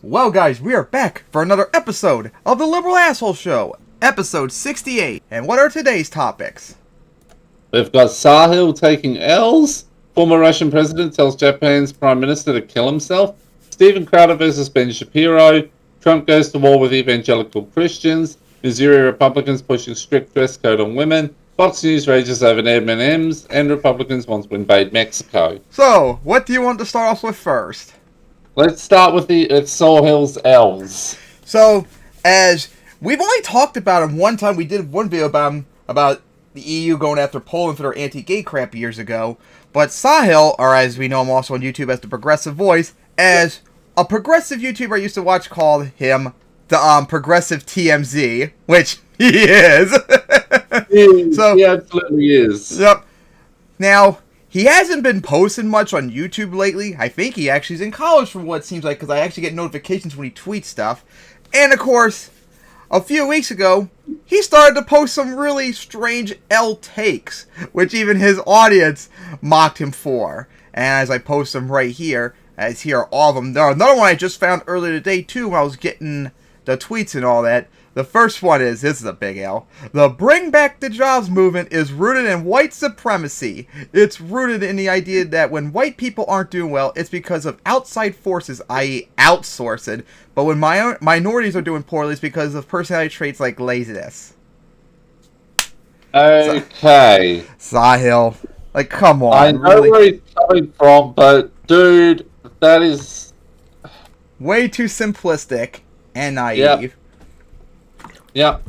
Well guys, we are back for another episode of the Liberal Asshole Show, episode 68. And what are today's topics? We've got Sahil taking L's, former Russian president tells Japan's prime minister to kill himself, Stephen Crowder versus Ben Shapiro, Trump goes to war with evangelical Christians, Missouri Republicans pushing strict dress code on women, Fox News rages over M&Ms, and Republicans want to invade Mexico. So, what do you want to start off with first? Let's start with Sahil's L's. So, as we've only talked about him one time, we did one video about the EU going after Poland for their anti-gay crap years ago, but Sahil, or as we know him also on YouTube as the Progressive Voice, as a progressive YouTuber I used to watch called him the Progressive TMZ, which he is. So, he absolutely is. Yep. Now, he hasn't been posting much on YouTube lately. I think he actually is in college from what it seems like, because I actually get notifications when he tweets stuff. And of course, a few weeks ago, he started to post some really strange L takes, which even his audience mocked him for. And as I post them right here, as here are all of them. There, another one I just found earlier today too, when I was getting the tweets and all that. The first one is, this is a big L. The Bring Back the Jobs movement is rooted in white supremacy. It's rooted in the idea that when white people aren't doing well, it's because of outside forces, i.e. outsourcing. But when minorities are doing poorly, it's because of personality traits like laziness. Okay. Sahil. Like, come on. I know really? where he's coming from, but dude, that is way too simplistic and naive. Yep.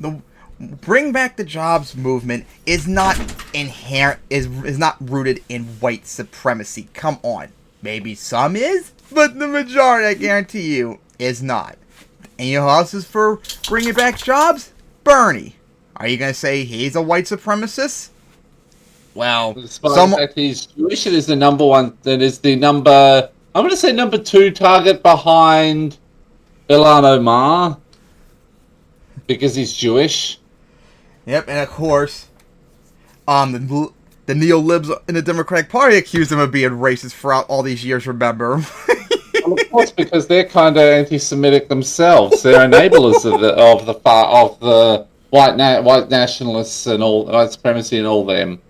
The Bring Back the Jobs movement is not inherent, is not rooted in white supremacy. Come on. Maybe some is, but the majority, I guarantee you, is not. And you know who else is for bringing back jobs? Bernie. Are you going to say he's a white supremacist? Well, despite the fact he's Jewish, it is the number one, that is the number, I'm going to say number 2 target behind Ilhan Omar, because he's Jewish. Yep, and of course, the neo-libs in the Democratic Party accused him of being racist throughout all these years, remember? Well, of course, because they're kind of anti-Semitic themselves. They're enablers of the white nationalists and all white supremacy and all them.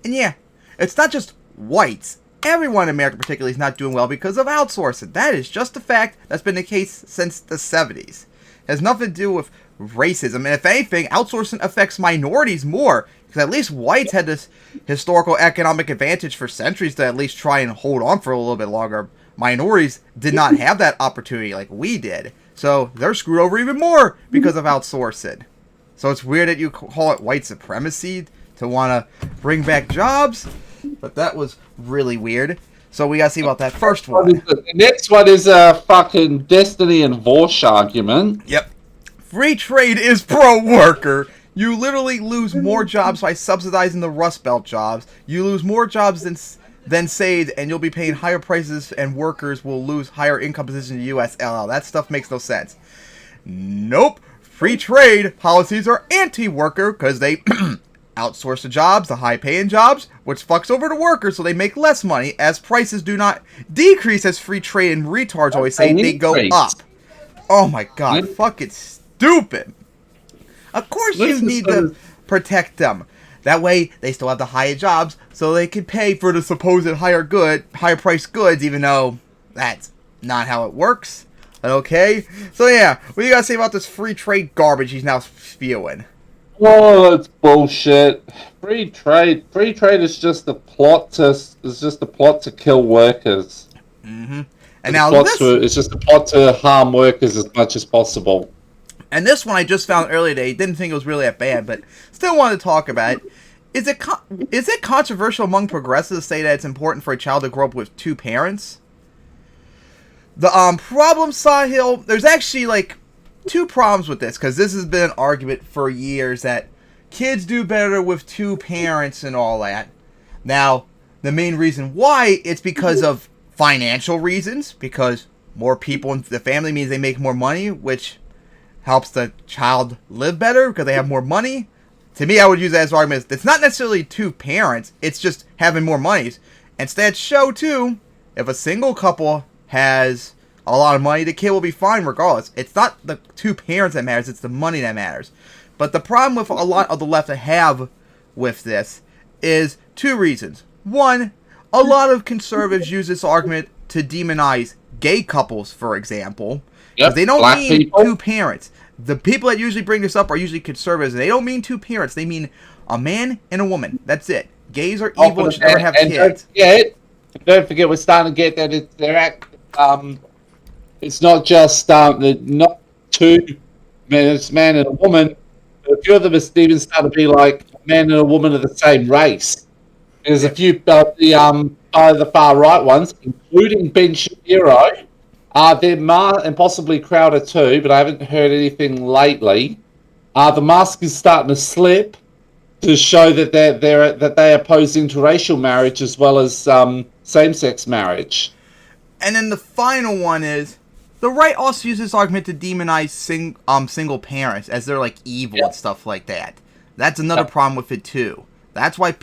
And yeah, it's not just whites. Everyone in America particularly is not doing well because of outsourcing. That is just a fact that's been the case since the 70s. It has nothing to do with racism. And if anything, outsourcing affects minorities more. Because at least whites had this historical economic advantage for centuries to at least try and hold on for a little bit longer. Minorities did not have that opportunity like we did. So they're screwed over even more because of outsourcing. So it's weird that you call it white supremacy to want to bring back jobs. But that was really weird. So we gotta see about that first one. The next one is a fucking Destiny and Vorsh argument. Yep. Free trade is pro-worker. You literally lose more jobs by subsidizing the Rust Belt jobs. You lose more jobs than saved, and you'll be paying higher prices, and workers will lose higher income positions in the U.S. LL. That stuff makes no sense. Nope. Free trade policies are anti-worker because they outsource the jobs, the high-paying jobs, which fucks over the workers so they make less money, as prices do not decrease as free trade and retards always say, they go up. Oh my god, fucking stupid. Of course you need to protect them. That way, they still have the higher jobs, so they can pay for the supposed higher priced goods, even though that's not how it works. But okay? So yeah, what do you gotta say about this free trade garbage he's now spewing? Oh, that's bullshit. Free trade is just a plot to kill workers. Mm-hmm. And now it's just a plot to harm workers as much as possible. And this one I just found earlier today. Didn't think it was really that bad, but still wanted to talk about it. Is it controversial among progressives to say that it's important for a child to grow up with 2 parents? The problem, Sahil, there's actually like 2 problems with this, because this has been an argument for years that kids do better with 2 parents and all that. Now, the main reason why, it's because of financial reasons, because more people in the family means they make more money, which helps the child live better because they have more money. To me, I would use that as an argument. It's not necessarily 2 parents, it's just having more money. And stats show, too, if a single couple has a lot of money, the kid will be fine regardless. It's not the two parents that matters, it's the money that matters. But the problem with a lot of the left that have with this is two reasons. One, a lot of conservatives use this argument to demonize gay couples, for example. Because they don't mean people. Two parents. The people that usually bring this up are usually conservatives, and they don't mean two parents. They mean a man and a woman. That's it. Gays are evil and should never have kids. Don't forget, we're starting to get that it's not just not two men, it's man and a woman. A few of them are even starting to be like a man and a woman of the same race. There's a few by the far right ones, including Ben Shapiro. And possibly Crowder too, but I haven't heard anything lately. The mask is starting to slip to show that they oppose interracial marriage as well as same-sex marriage. And then the final one is the right also uses this argument to demonize single parents as they're like evil and stuff like that. That's another problem with it too. That's why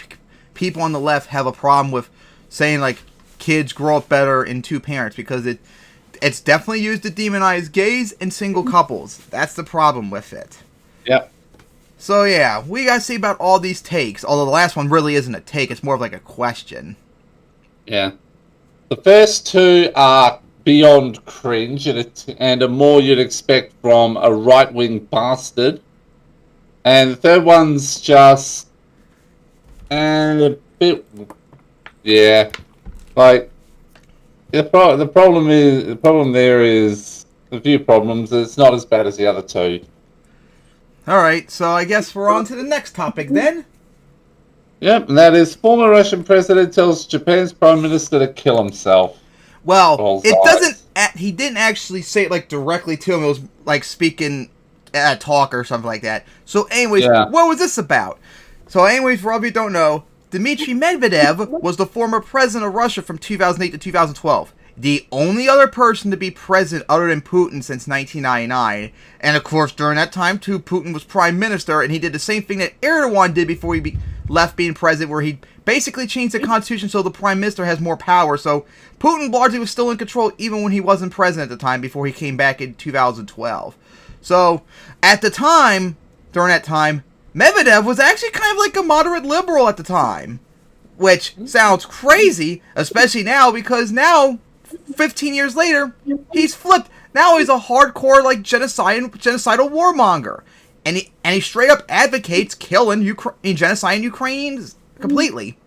people on the left have a problem with saying like kids grow up better in two parents, because it's definitely used to demonize gays and single couples. That's the problem with it. Yep. So yeah, we gotta see about all these takes. Although the last one really isn't a take; it's more of like a question. Yeah. The first two are beyond cringe, and are more you'd expect from a right-wing bastard. And the third one's just a bit, yeah, like. The problem there is a few problems. It's not as bad as the other two. Alright, so I guess we're on to the next topic then. Yep, and that is former Russian president tells Japan's prime minister to kill himself. Well, it doesn't, he didn't actually say it like directly to him. It was like speaking at a talk or something like that. So anyways, what was this about? So anyways, for all of you who don't know, Dmitry Medvedev was the former president of Russia from 2008 to 2012. The only other person to be president other than Putin since 1999. And of course, during that time, too, Putin was prime minister, and he did the same thing that Erdogan did before he left being president, where he basically changed the constitution so the prime minister has more power. So Putin largely was still in control even when he wasn't president at the time, before he came back in 2012. So, at the time, during that time, Medvedev was actually kind of like a moderate liberal at the time. Which sounds crazy, especially now, because now, 15 years later, he's flipped. Now he's a hardcore, like, genocidal warmonger. And he straight up advocates killing genociding Ukrainians completely.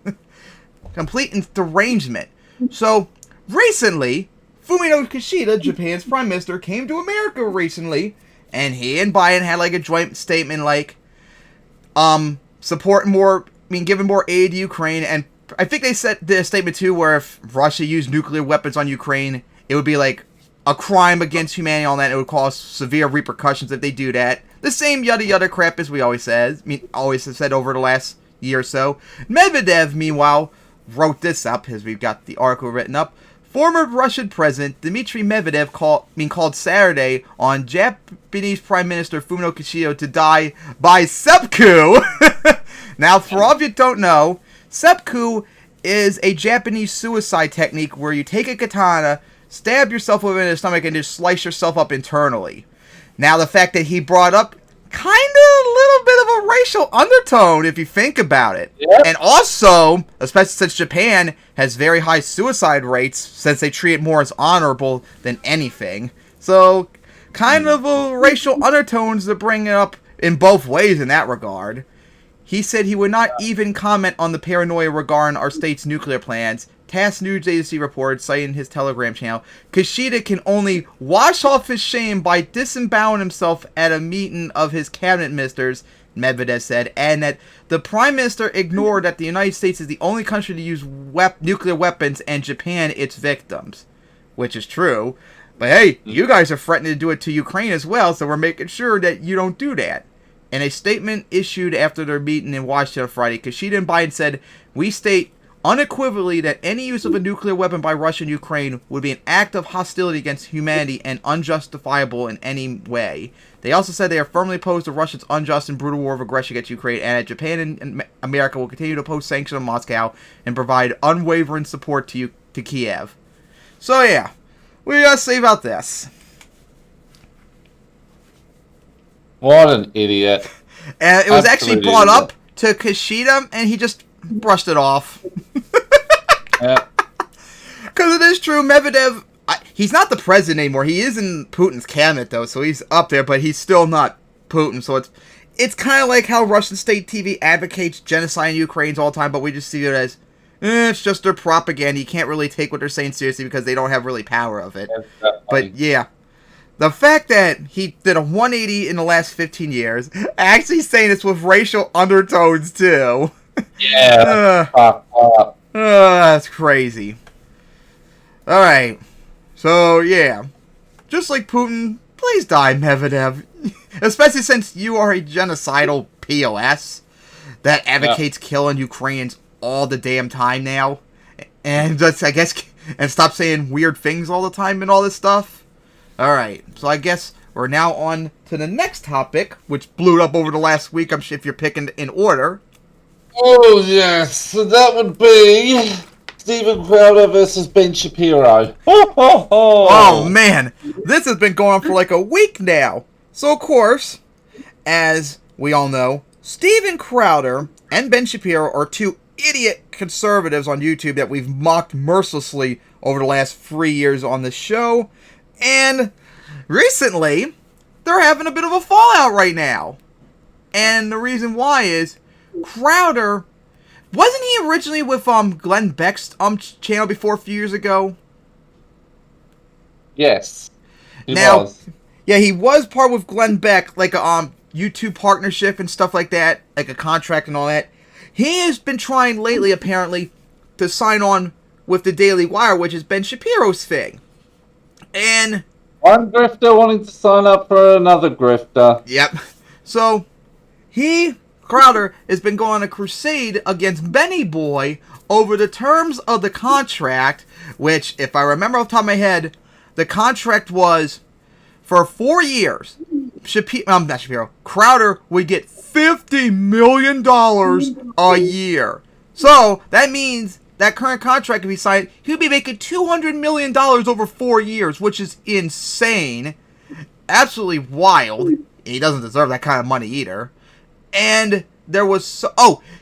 Complete derangement. So, recently, Fumio Kishida, Japan's prime minister, came to America recently, and he and Biden had, like, a joint statement, like, giving more aid to Ukraine, and I think they did a statement too where if Russia used nuclear weapons on Ukraine, it would be like a crime against humanity on that. It would cause severe repercussions if they do that. The same yada yada crap as we always have said over the last year or so. Medvedev, meanwhile, wrote this up, as we've got the article written up. Former Russian President Dmitry Medvedev called Saturday on Japanese Prime Minister Fumio Kishida to die by seppuku. Now, for all of you who don't know, seppuku is a Japanese suicide technique where you take a katana, stab yourself within the stomach, and just slice yourself up internally. Now, the fact that he brought up kind of a little bit of a racial undertone, if you think about it. Yep. And also, especially since Japan has very high suicide rates, since they treat it more as honorable than anything. So, kind of a racial undertones to bring it up in both ways in that regard. He said he would not even comment on the paranoia regarding our state's nuclear plans. TASS News Agency reported, citing his Telegram channel, Kishida can only wash off his shame by disemboweling himself at a meeting of his cabinet ministers, Medvedev said, and that the prime minister ignored that the United States is the only country to use nuclear weapons and Japan its victims. Which is true. But hey, you guys are threatening to do it to Ukraine as well, so we're making sure that you don't do that. In a statement issued after their meeting in Washington on Friday, Kishida and Biden said, "We state unequivocally that any use of a nuclear weapon by Russia in Ukraine would be an act of hostility against humanity and unjustifiable in any way." They also said they are firmly opposed to Russia's unjust and brutal war of aggression against Ukraine, and that Japan and America will continue to oppose sanctions on Moscow and provide unwavering support to Kiev. So yeah, What do you gotta say about this? What an idiot. And it was actually Absolute brought idiot. up to Kishida, and he just brushed it off. Yeah. Because it is true, Medvedev, he's not the president anymore. He is in Putin's cabinet, though, so he's up there, but he's still not Putin. So it's kind of like how Russian state TV advocates genocide in Ukraine all the time, but we just see it as, it's just their propaganda. You can't really take what they're saying seriously because they don't have really power of it. But yeah, the fact that he did a 180 in the last 15 years, actually saying it's with racial undertones, too. Yeah. That's crazy. Alright. So, yeah. Just like Putin, please die, Medvedev. Especially since you are a genocidal POS that advocates killing Ukrainians all the damn time now. And just, I guess, and stop saying weird things all the time and all this stuff. Alright. So I guess we're now on to the next topic, which blew up over the last week, I'm sure if you're picking in order. Oh, yes. So that would be Steven Crowder versus Ben Shapiro. Oh, man. This has been going on for like a week now. So, of course, as we all know, Steven Crowder and Ben Shapiro are two idiot conservatives on YouTube that we've mocked mercilessly over the last 3 years on the show. And recently, they're having a bit of a fallout right now. And the reason why is Crowder, wasn't he originally with Glenn Beck's channel before a few years ago? Yes. He Now, was. yeah, he was part with Glenn Beck, like a YouTube partnership and stuff like that, like a contract and all that. He has been trying lately, apparently, to sign on with the Daily Wire, which is Ben Shapiro's thing. And One grifter wanting to sign up for another grifter. yep. So, Crowder, has been going on a crusade against Benny Boy over the terms of the contract, which, if I remember off the top of my head, the contract was for 4 years. Crowder would get $50 million a year. So, that means that current contract, if he signed, he would be making $200 million over 4 years, which is insane. Absolutely wild. He doesn't deserve that kind of money either. And there was...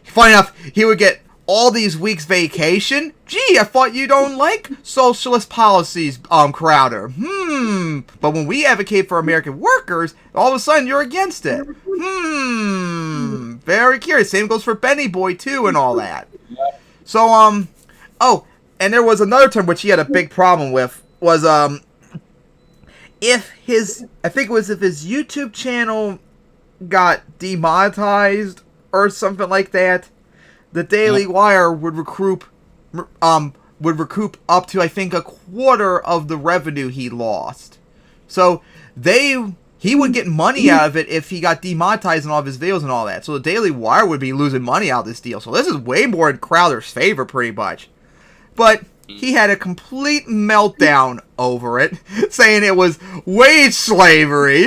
funny enough, he would get all these weeks vacation. Gee, I thought you don't like socialist policies, Crowder. But when we advocate for American workers, all of a sudden you're against it. Very curious. Same goes for Benny Boy, too, and all that. So, and there was another term which he had a big problem with, was, if his YouTube channel got demonetized or something like that, the Daily Wire would recoup up to, I think, a quarter of the revenue he lost. So he would get money out of it if he got demonetized in all of his videos and all that. So the Daily Wire would be losing money out of this deal. So this is way more in Crowder's favor, pretty much. But he had a complete meltdown over it, saying it was wage slavery.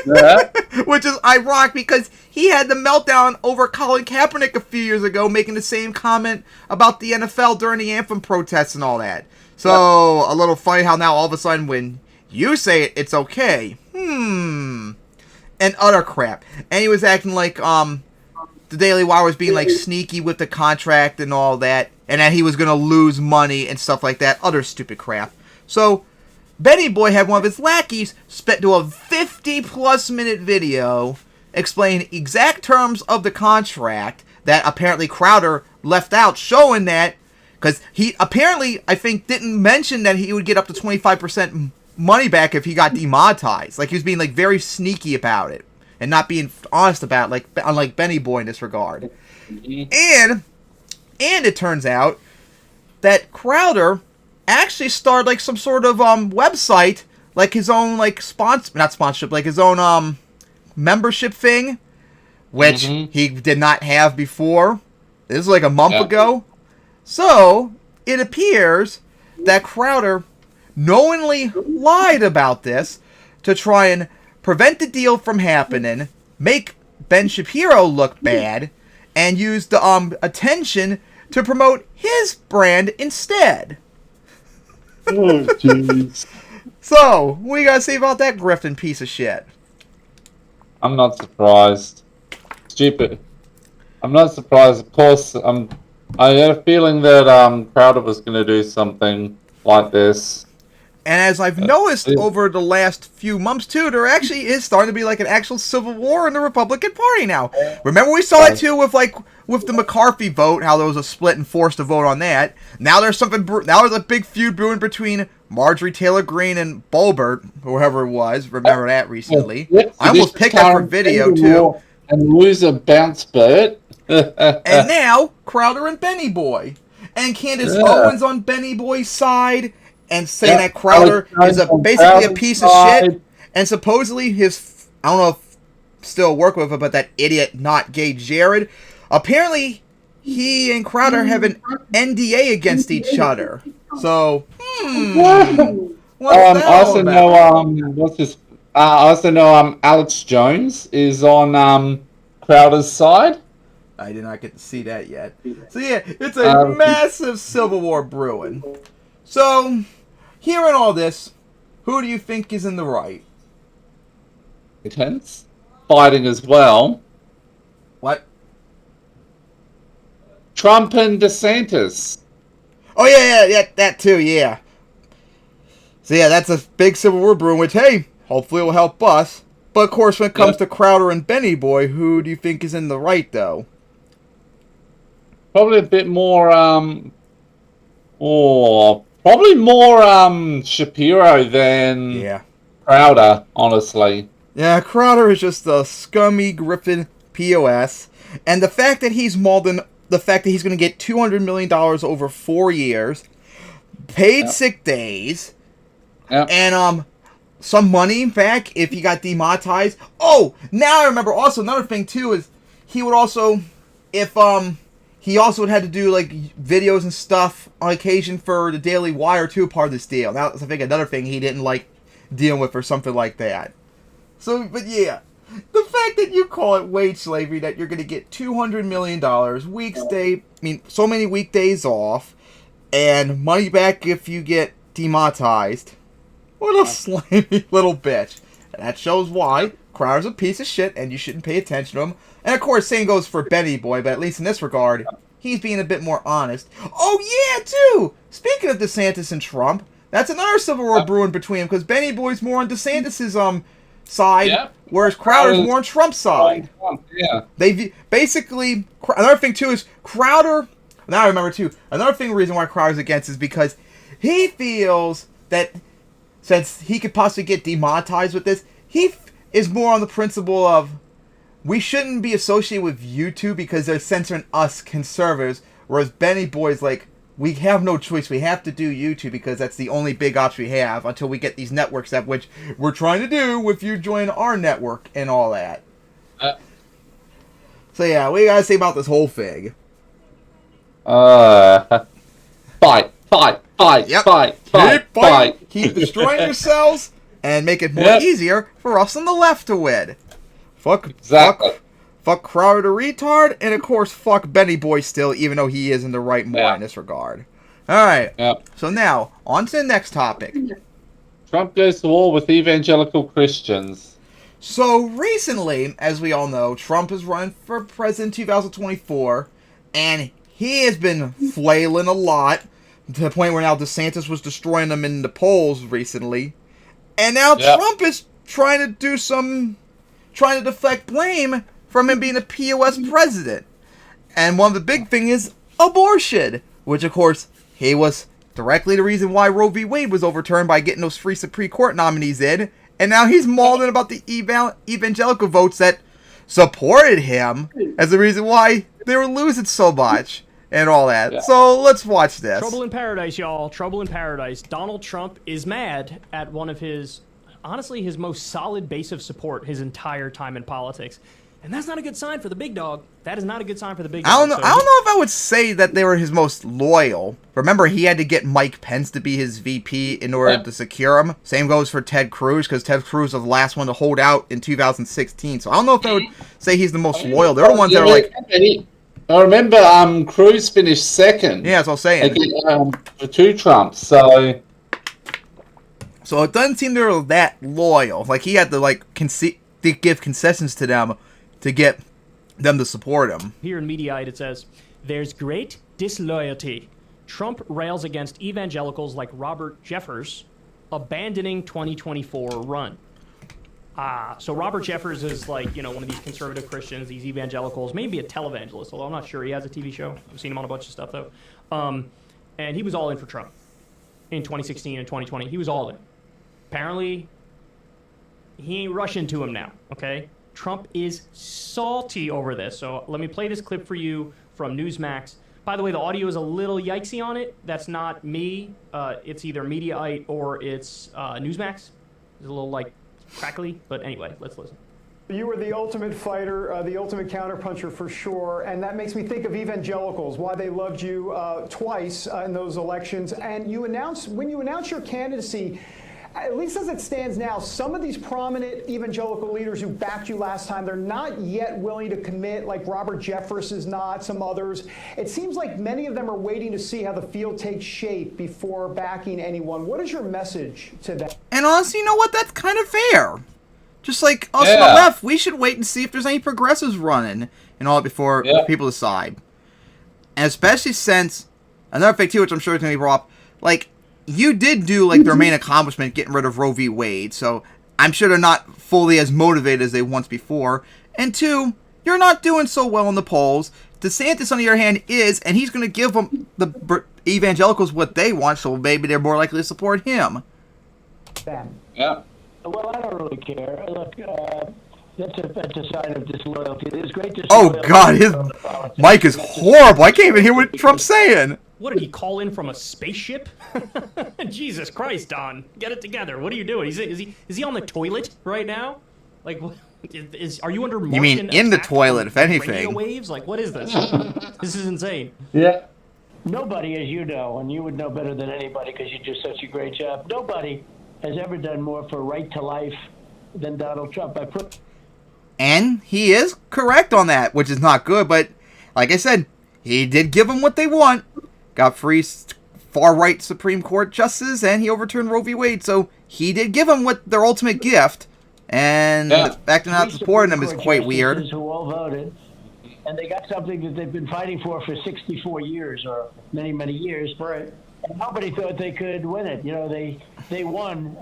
Yeah. Which is ironic because he had the meltdown over Colin Kaepernick a few years ago, making the same comment about the NFL during the anthem protests and all that. So, a little funny how now all of a sudden when you say it, it's okay. And other crap. And he was acting like, the Daily Wire was being like sneaky with the contract and all that, and that he was going to lose money and stuff like that. Other stupid crap. So, Benny Boy had one of his lackeys do a 50-plus minute video explaining exact terms of the contract that apparently Crowder left out, showing that, because he apparently, I think, didn't mention that he would get up to 25% money back if he got demonetized. Like, he was being, like, very sneaky about it, and not being honest about it, like, unlike Benny Boy in this regard. And it turns out that Crowder actually started like some sort of website, like his own like not sponsorship, like his own membership thing, which he did not have before. This is like a month ago. So it appears that Crowder knowingly lied about this to try and prevent the deal from happening, make Ben Shapiro look bad, and use the attention to promote his brand instead. Oh, jeez. So, what you gotta say about that grifting piece of shit? I'm not surprised. Stupid. I'm not surprised. Of course, I had a feeling that Crowder was going to do something like this. And as I've noticed over the last few months too, there actually is starting to be like an actual civil war in the Republican Party now. Remember we saw it too with the McCarthy vote, how there was a split and forced to vote on that. Now there's now there's a big feud brewing between Marjorie Taylor Greene and Bulbert, whoever it was. Remember that recently? I almost picked that for video too. And loser bounce Bert. And now Crowder and Benny Boy, and Candace Owens on Benny Boy's side. And saying that Crowder is basically a piece of shit. And supposedly I don't know if still work with him, but that idiot not gay Jared, apparently he and Crowder have an NDA against each other. So, what's that all about? I also know Alex Jones is on Crowder's side. I did not get to see that yet. So yeah, it's a massive civil war brewing. So, hearing all this, who do you think is in the right? Intense. Fighting as well. What? Trump and DeSantis. Oh, yeah, that too, yeah. So, yeah, that's a big civil war brewing, which, hey, hopefully it will help us. But, of course, when it comes to Crowder and Benny Boy, who do you think is in the right, though? Probably a bit more, probably more Shapiro than Crowder, honestly. Yeah, Crowder is just a scummy griffin POS. And the fact that he's mauled in, the fact that he's going to get $200 million over 4 years, paid sick days, and some money back if he got demonetized. Oh, now I remember also another thing too is he would also, if he also would have to do like videos and stuff on occasion for the Daily Wire too, part of this deal. That was I think another thing he didn't like dealing with or something like that. So, but yeah, the fact that you call it wage slavery, that you're going to get $200 million, so many weekdays off, and money back if you get demonetized. What a slimy little bitch. And that shows why Crowder's a piece of shit and you shouldn't pay attention to him. And of course, same goes for Benny Boy, but at least in this regard, he's being a bit more honest. Oh yeah, too! Speaking of DeSantis and Trump, that's another civil war brewing between them, because Benny Boy's more on DeSantis' side, whereas Crowder's more on Trump's side. Yeah. They basically, another thing too is Crowder, now I remember too, another reason why Crowder's against is because he feels that since he could possibly get demonetized with this, he is more on the principle of we shouldn't be associated with YouTube because they're censoring us conservatives, whereas Benny Boy's like, we have no choice, we have to do YouTube because that's the only big option we have until we get these networks up, which we're trying to do with you joining our network and all that. So yeah, what do you gotta say about this whole thing? Fight. Yep. Fight. Keep destroying yourselves and make it more easier for us on the left to win. Fuck Crowder the retard, and of course fuck Benny Boy still, even though he is in the right more in this regard. Alright, so now, on to the next topic. Trump goes to war with evangelical Christians. So recently, as we all know, Trump is running for president in 2024, and he has been flailing a lot, to the point where now DeSantis was destroying them in the polls recently. And now Trump is trying to deflect blame from him being a POS president. And one of the big things is abortion, which of course, he was directly the reason why Roe v. Wade was overturned by getting those free Supreme Court nominees in. And now he's mauling about the evangelical votes that supported him as the reason why they were losing so much. And all that. So let's watch this. Trouble in paradise, y'all. Trouble in paradise. Donald Trump is mad at one of his, honestly, his most solid base of support his entire time in politics. And that's not a good sign for the big dog. That is not a good sign for the big dog. I don't know if I would say that they were his most loyal. Remember, he had to get Mike Pence to be his VP in order to secure him. Same goes for Ted Cruz, because Ted Cruz was the last one to hold out in 2016. So I don't know if I would say he's the most loyal. They're the ones that are like... I remember Cruz finished second. Yeah, that's what I'm saying. For two Trumps, so... So it doesn't seem they're that loyal. Like, he had to, like, to give concessions to them to get them to support him. Here in Mediaite it says, there's great disloyalty. Trump rails against evangelicals like Robert Jeffers, abandoning 2024 run. So Robert Jeffers is like, you know, one of these conservative Christians, these evangelicals, maybe a televangelist, although I'm not sure. He has a TV show. I've seen him on a bunch of stuff, though. And he was all in for Trump in 2016 and 2020. He was all in. Apparently, he ain't rushing to him now, okay? Trump is salty over this. So let me play this clip for you from Newsmax. By the way, the audio is a little yikesy on it. That's not me. It's either Mediaite or it's Newsmax. It's a little, like, crackly. But anyway, let's listen. You were the ultimate fighter, the ultimate counterpuncher for sure, and that makes me think of evangelicals, why they loved you twice in those elections. And when you announced your candidacy, at least as it stands now, some of these prominent evangelical leaders who backed you last time, they're not yet willing to commit, like Robert Jeffers is not, some others. It seems like many of them are waiting to see how the field takes shape before backing anyone. What is your message to them? And honestly, you know what? That's kind of fair. Just like us on the left, we should wait and see if there's any progressives running and all that before people decide. And especially since, another thing too, which I'm sure is going to be brought up, like, you did do, like, their main accomplishment, getting rid of Roe v. Wade, so I'm sure they're not fully as motivated as they once before. And two, you're not doing so well in the polls. DeSantis, on the other hand, is, and he's going to give them, the evangelicals, what they want, so maybe they're more likely to support him. Yeah. Well, I don't really care. Look, that's a sign of disloyalty. It's great disloyalty. Oh, God, his mic is horrible. I can't even hear what Trump's saying. What, did he call in from a spaceship? Jesus Christ, Don. Get it together. What are you doing? Is he on the toilet right now? Like, are you under Martian You mean in the toilet, if anything. Radio waves? Like, what is this? This is insane. Yeah. Nobody, as you know, and you would know better than anybody because you do such a great job, nobody has ever done more for right to life than Donald Trump. And he is correct on that, which is not good, but like I said, he did give them what they want. Got free far-right Supreme Court justices, and he overturned Roe v. Wade, so he did give them what their ultimate gift, and the fact they're not supporting them is quite weird. Who all voted, and they got something that they've been fighting for 64 years, or many, many years. Right. And nobody thought they could win it. You know, they won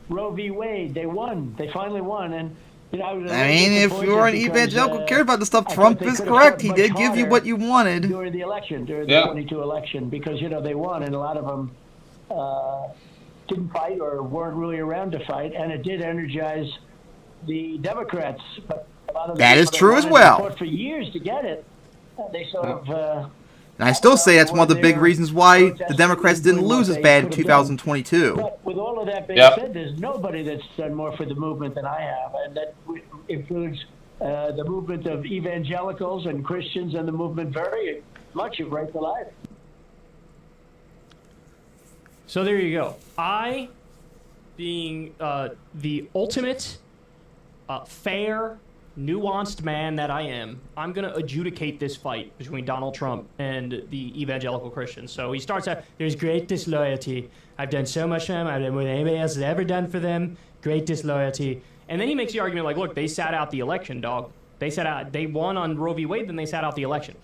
Roe v. Wade. They won. They finally won, and you know, I mean, if you're an evangelical, cared about the stuff, Trump is correct. He did give you what you wanted. During the election, during the 22 election, because, you know, they won, and a lot of them didn't fight or weren't really around to fight, and it did energize the Democrats. But a lot of that is true as well. Fought for years to get it. They sort of... and I still say that's one of the big reasons why the Democrats didn't lose as bad in 2022. But with all of that being said, there's nobody that's done more for the movement than I have, and that includes the movement of evangelicals and Christians and the movement very much of right to life. So there you go. I, being the ultimate fair, nuanced man that I am, I'm going to adjudicate this fight between Donald Trump and the evangelical Christians. So he starts out, there's great disloyalty. I've done so much for them. I've done what anybody else has ever done for them. Great disloyalty. And then he makes the argument like, look, they sat out the election, dog. They won on Roe v. Wade, then they sat out the election.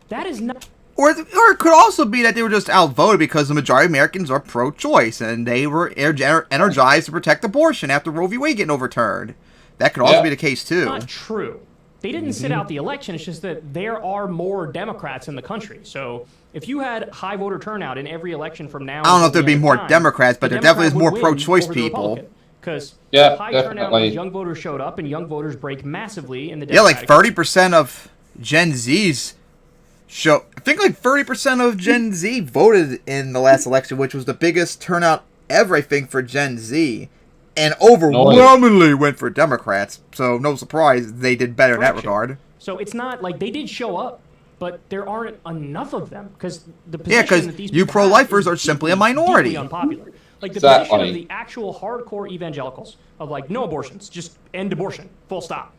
That is not... Or it could also be that they were just outvoted because the majority of Americans are pro-choice, and they were energized to protect abortion after Roe v. Wade getting overturned. That could also be the case, too. Not true. They didn't sit out the election. It's just that there are more Democrats in the country. So if you had high voter turnout in every election from now... I don't know if there'd be more Democrats, but there definitely is more pro-choice people. Because high turnout means young voters showed up, and young voters break massively in the Democratic. Yeah, like 30% of Gen Zs I think like 30% of Gen Z voted in the last election, which was the biggest turnout ever, I think, for Gen Z. And overwhelmingly went for Democrats. So no surprise they did better in that regard. So it's not like they did show up, but there aren't enough of them. Because the position that these you pro-lifers are simply a minority. Deeply unpopular. Like the position of the actual hardcore evangelicals of like no abortions, just end abortion, full stop.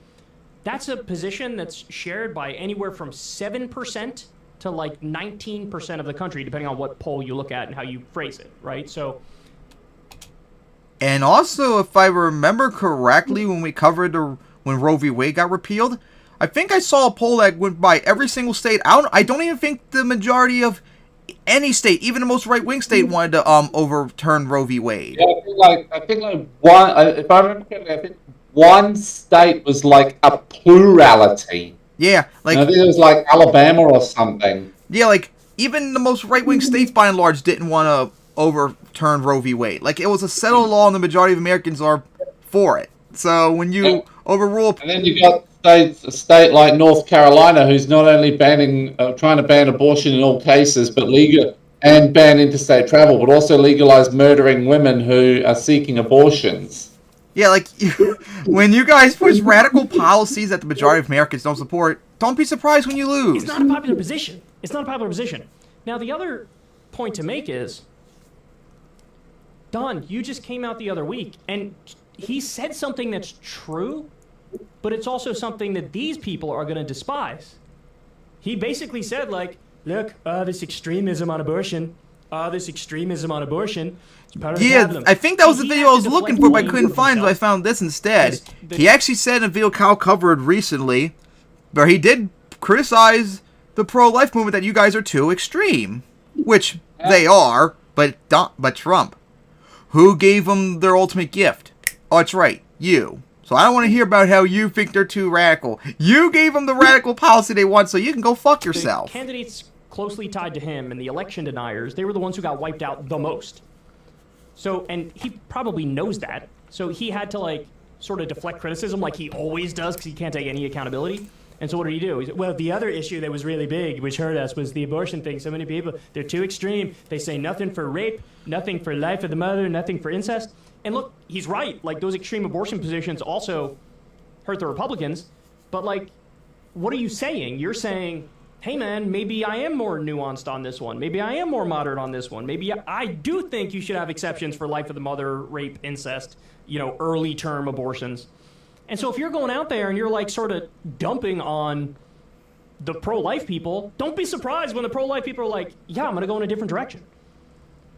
That's a position that's shared by anywhere from 7% to like 19% of the country, depending on what poll you look at and how you phrase it, right? So And also, if I remember correctly, when we covered when Roe v. Wade got repealed, I think I saw a poll that went by every single state. I don't even think the majority of any state, even the most right-wing state, wanted to overturn Roe v. Wade. Yeah, I think like one. If I remember correctly, I think one state was like a plurality. Yeah, like I think it was like Alabama or something. yeah, like even the most right-wing states, by and large, didn't want to overturn Roe v. Wade. Like it was a settled law, and the majority of Americans are for it. So when you overrule, And then you got a state like North Carolina, who's not only trying to ban abortion in all cases, but ban interstate travel, but also legalize murdering women who are seeking abortions. yeah, like when you guys push radical policies that the majority of Americans don't support, don't be surprised when you lose. It's not a popular position. It's not a popular position. Now, the other point to make is, Don, you just came out the other week, and he said something that's true, but it's also something that these people are going to despise. He basically said, like, look, this extremism on abortion, it's part of the problem. I think that was the video I was looking for, but I couldn't find it, so I found this instead. He actually said in a video Kyle covered recently, where he did criticize the pro-life movement that you guys are too extreme, which they are, but Trump. Who gave them their ultimate gift? Oh, that's right, you. So I don't want to hear about how you think they're too radical. You gave them the radical policy they want, so you can go fuck yourself. The candidates closely tied to him and the election deniers, they were the ones who got wiped out the most. So, and he probably knows that. So he had to, like, sort of deflect criticism like he always does because he can't take any accountability. And so what did he do? He said, well, the other issue that was really big, which hurt us, was the abortion thing. So many people, they're too extreme. They say nothing for rape, nothing for life of the mother, nothing for incest. And look, he's right. Like, those extreme abortion positions also hurt the Republicans. But, like, what are you saying? You're saying, hey, man, maybe I am more nuanced on this one. Maybe I am more moderate on this one. Maybe I do think you should have exceptions for life of the mother, rape, incest, early term abortions. And so if you're going out there and you're, like, sort of dumping on the pro-life people, don't be surprised when the pro-life people are like, yeah, I'm going to go in a different direction.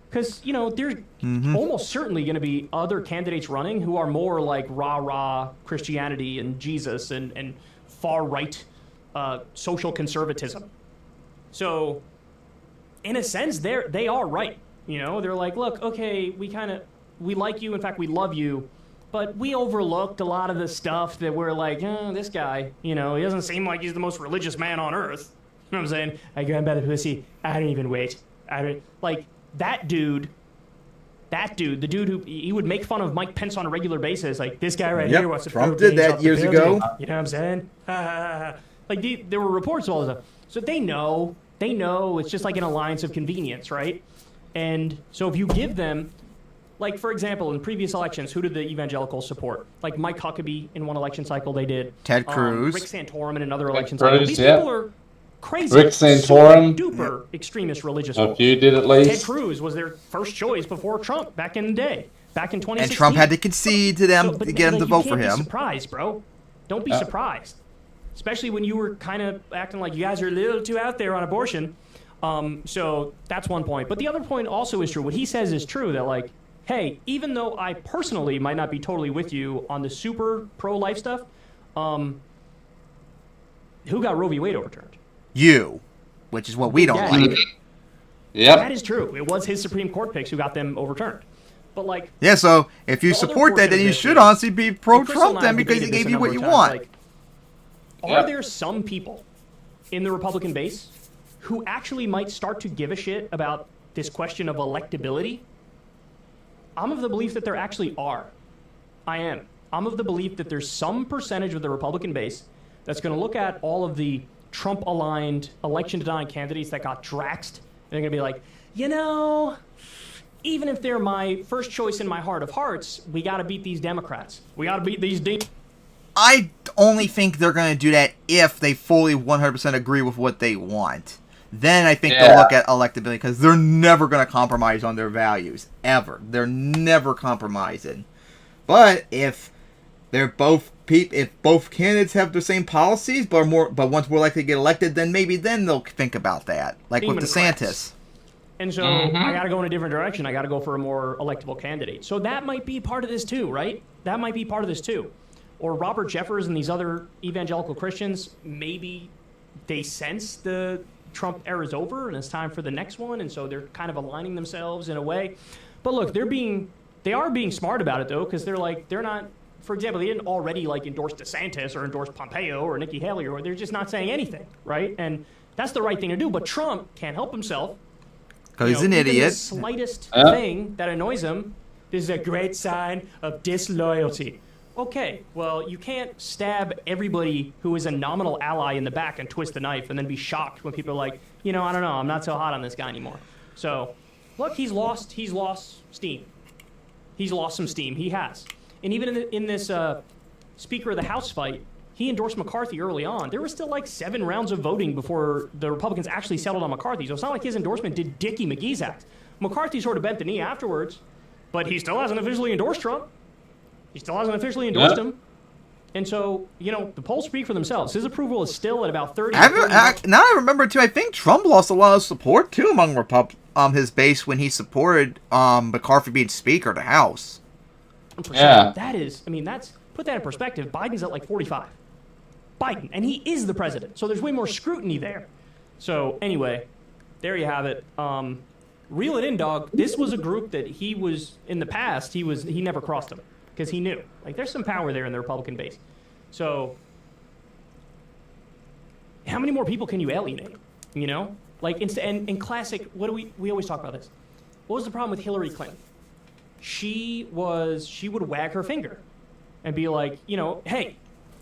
Because, there's almost certainly going to be other candidates running who are more like rah-rah Christianity and Jesus and far-right social conservatism. So, in a sense, they are right. They're like, look, okay, we like you. In fact, we love you. But we overlooked a lot of the stuff that we're like, this guy, he doesn't seem like he's the most religious man on earth. You know what I'm saying? I grab by the pussy. I don't even wait. That dude, the dude who he would make fun of Mike Pence on a regular basis, like this guy right here wants to Trump did that years ago. You know what I'm saying? There were reports of all this stuff. So they know it's just like an alliance of convenience, right? And so if you give them, like, for example, in previous elections, who did the evangelicals support? Like Mike Huckabee in one election cycle, they did. Ted Cruz. Rick Santorum in another election cycle. These people are crazy. Rick Santorum. Super extremist religious. A few did at least. Ted Cruz was their first choice before Trump back in the day, back in 2016. And Trump had to concede to them to get them to vote for him. You can't be surprised, bro. Don't be surprised. Especially when you were kind of acting like you guys are a little too out there on abortion. So that's one point. But the other point also is true. What he says is true, that, like, hey, even though I personally might not be totally with you on the super pro-life stuff, who got Roe v. Wade overturned? You, which is what we don't like. Yep. That is true. It was his Supreme Court picks who got them overturned. But, like... Yeah, so if you support that, then you should honestly be pro-Trump then, because he gave you what you want. Like, are there some people in the Republican base who actually might start to give a shit about this question of electability? I'm of the belief that there actually are. I am. I'm of the belief that there's some percentage of the Republican base that's going to look at all of the Trump-aligned, election-denying candidates that got draxed, and they're going to be like, even if they're my first choice in my heart of hearts, we got to beat these Democrats. We got to beat these I only think they're going to do that if they fully 100% agree with what they want. Then I think they'll look at electability, because they're never going to compromise on their values. Ever. They're never compromising. But if both candidates have the same policies, but one's more likely to get elected, then maybe then they'll think about that. Like with DeSantis. And so I got to go in a different direction. I got to go for a more electable candidate. So that might be part of this too, right? That might be part of this too. Or Robert Jeffers and these other evangelical Christians, maybe they sense the Trump era is over and it's time for the next one, and so they're kind of aligning themselves in a way. But look, they are being smart about it though, because they're not. For example, they didn't already endorse DeSantis or endorse Pompeo or Nikki Haley, or they're just not saying anything, right? And that's the right thing to do. But Trump can't help himself. Because he's an idiot. The slightest thing that annoys him, this is a great sign of disloyalty. Okay, well, you can't stab everybody who is a nominal ally in the back and twist the knife and then be shocked when people are like, I don't know, I'm not so hot on this guy anymore. So, look, he's lost steam. He's lost some steam. He has. And even in this Speaker of the House fight, he endorsed McCarthy early on. There were still 7 rounds of voting before the Republicans actually settled on McCarthy. So it's not like his endorsement did Dickie McGee's act. McCarthy sort of bent the knee afterwards, but he still hasn't officially endorsed Trump. He still hasn't officially endorsed him. And so, the polls speak for themselves. His approval is still at about 30. Now I remember, too, I think Trump lost a lot of support, too, among his base when he supported McCarthy being Speaker of the House. Yeah. That's put that in perspective. Biden's at 45. Biden, and he is the president. So there's way more scrutiny there. So anyway, there you have it. Reel it in, dog. This was a group that he was, in the past, he never crossed them. Because he knew. There's some power there in the Republican base. So, how many more people can you alienate? In classic, we always talk about this. What was the problem with Hillary Clinton? She would wag her finger and be like, hey,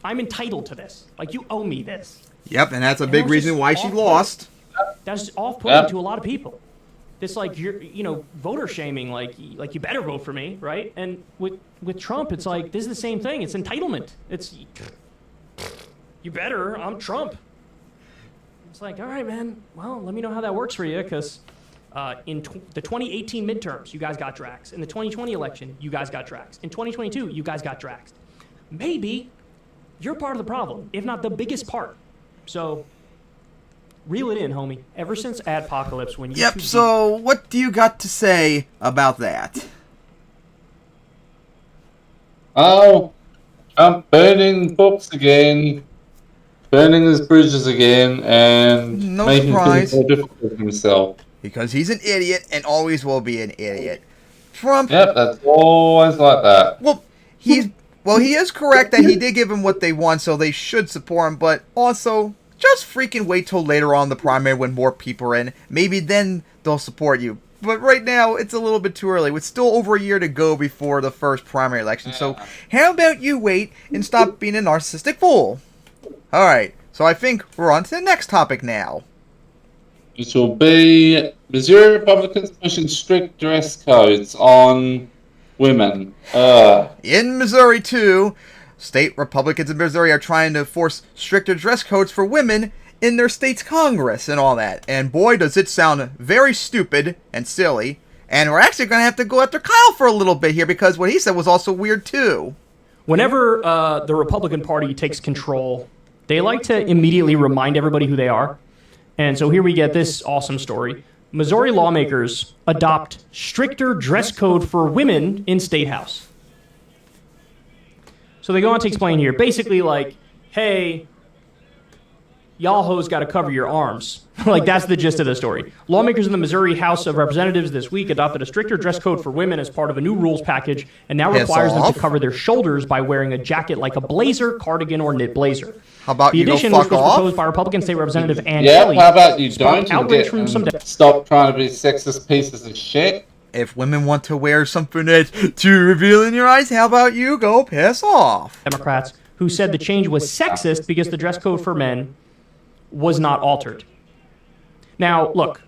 I'm entitled to this. You owe me this. Yep, and that's a big reason why she lost. That's off-putting to a lot of people. This voter shaming, you better vote for me, right? And with Trump, it's this is the same thing. It's entitlement. It's you better. I'm Trump. It's all right, man. Well, let me know how that works for you, because in the 2018 midterms, you guys got Drax. In the 2020 election, you guys got Drax. In 2022, you guys got Drax. Maybe you're part of the problem, if not the biggest part. So. Reel it in, homie. Ever since Adpocalypse, when you... Yep, so what do you got to say about that? Oh, I'm burning books again, burning his bridges again, and making things more difficult for himself. Because he's an idiot and always will be an idiot. Trump... Yep, that's always like that. Well, he is correct that he did give him what they want, so they should support him, but also... Just freaking wait till later on the primary when more people are in. Maybe then they'll support you. But right now, it's a little bit too early. With still over a year to go before the first primary election. So, how about you wait and stop being a narcissistic fool? Alright, so I think we're on to the next topic now. Which will be Missouri Republicans pushing strict dress codes on women. In Missouri, too... State Republicans in Missouri are trying to force stricter dress codes for women in their state's Congress and all that. And boy, does it sound very stupid and silly. And we're actually going to have to go after Kyle for a little bit here because what he said was also weird too. Whenever the Republican Party takes control, they like to immediately remind everybody who they are. And so here we get this awesome story. Missouri lawmakers adopt stricter dress code for women in State House. So they go on to explain here, basically hey, y'all hoes got to cover your arms. That's the gist of the story. Lawmakers in the Missouri House of Representatives this week adopted a stricter dress code for women as part of a new rules package and now requires them to cover their shoulders by wearing a jacket like a blazer, cardigan, or knit blazer. How about the addition, which was proposed by Republican State Representative Ann Kelly, how about you don't outrage from some stop trying to be sexist pieces of shit? If women want to wear something that's too revealing in your eyes, how about you go piss off? Democrats who said the change was sexist because the dress code for men was not altered. Now, look,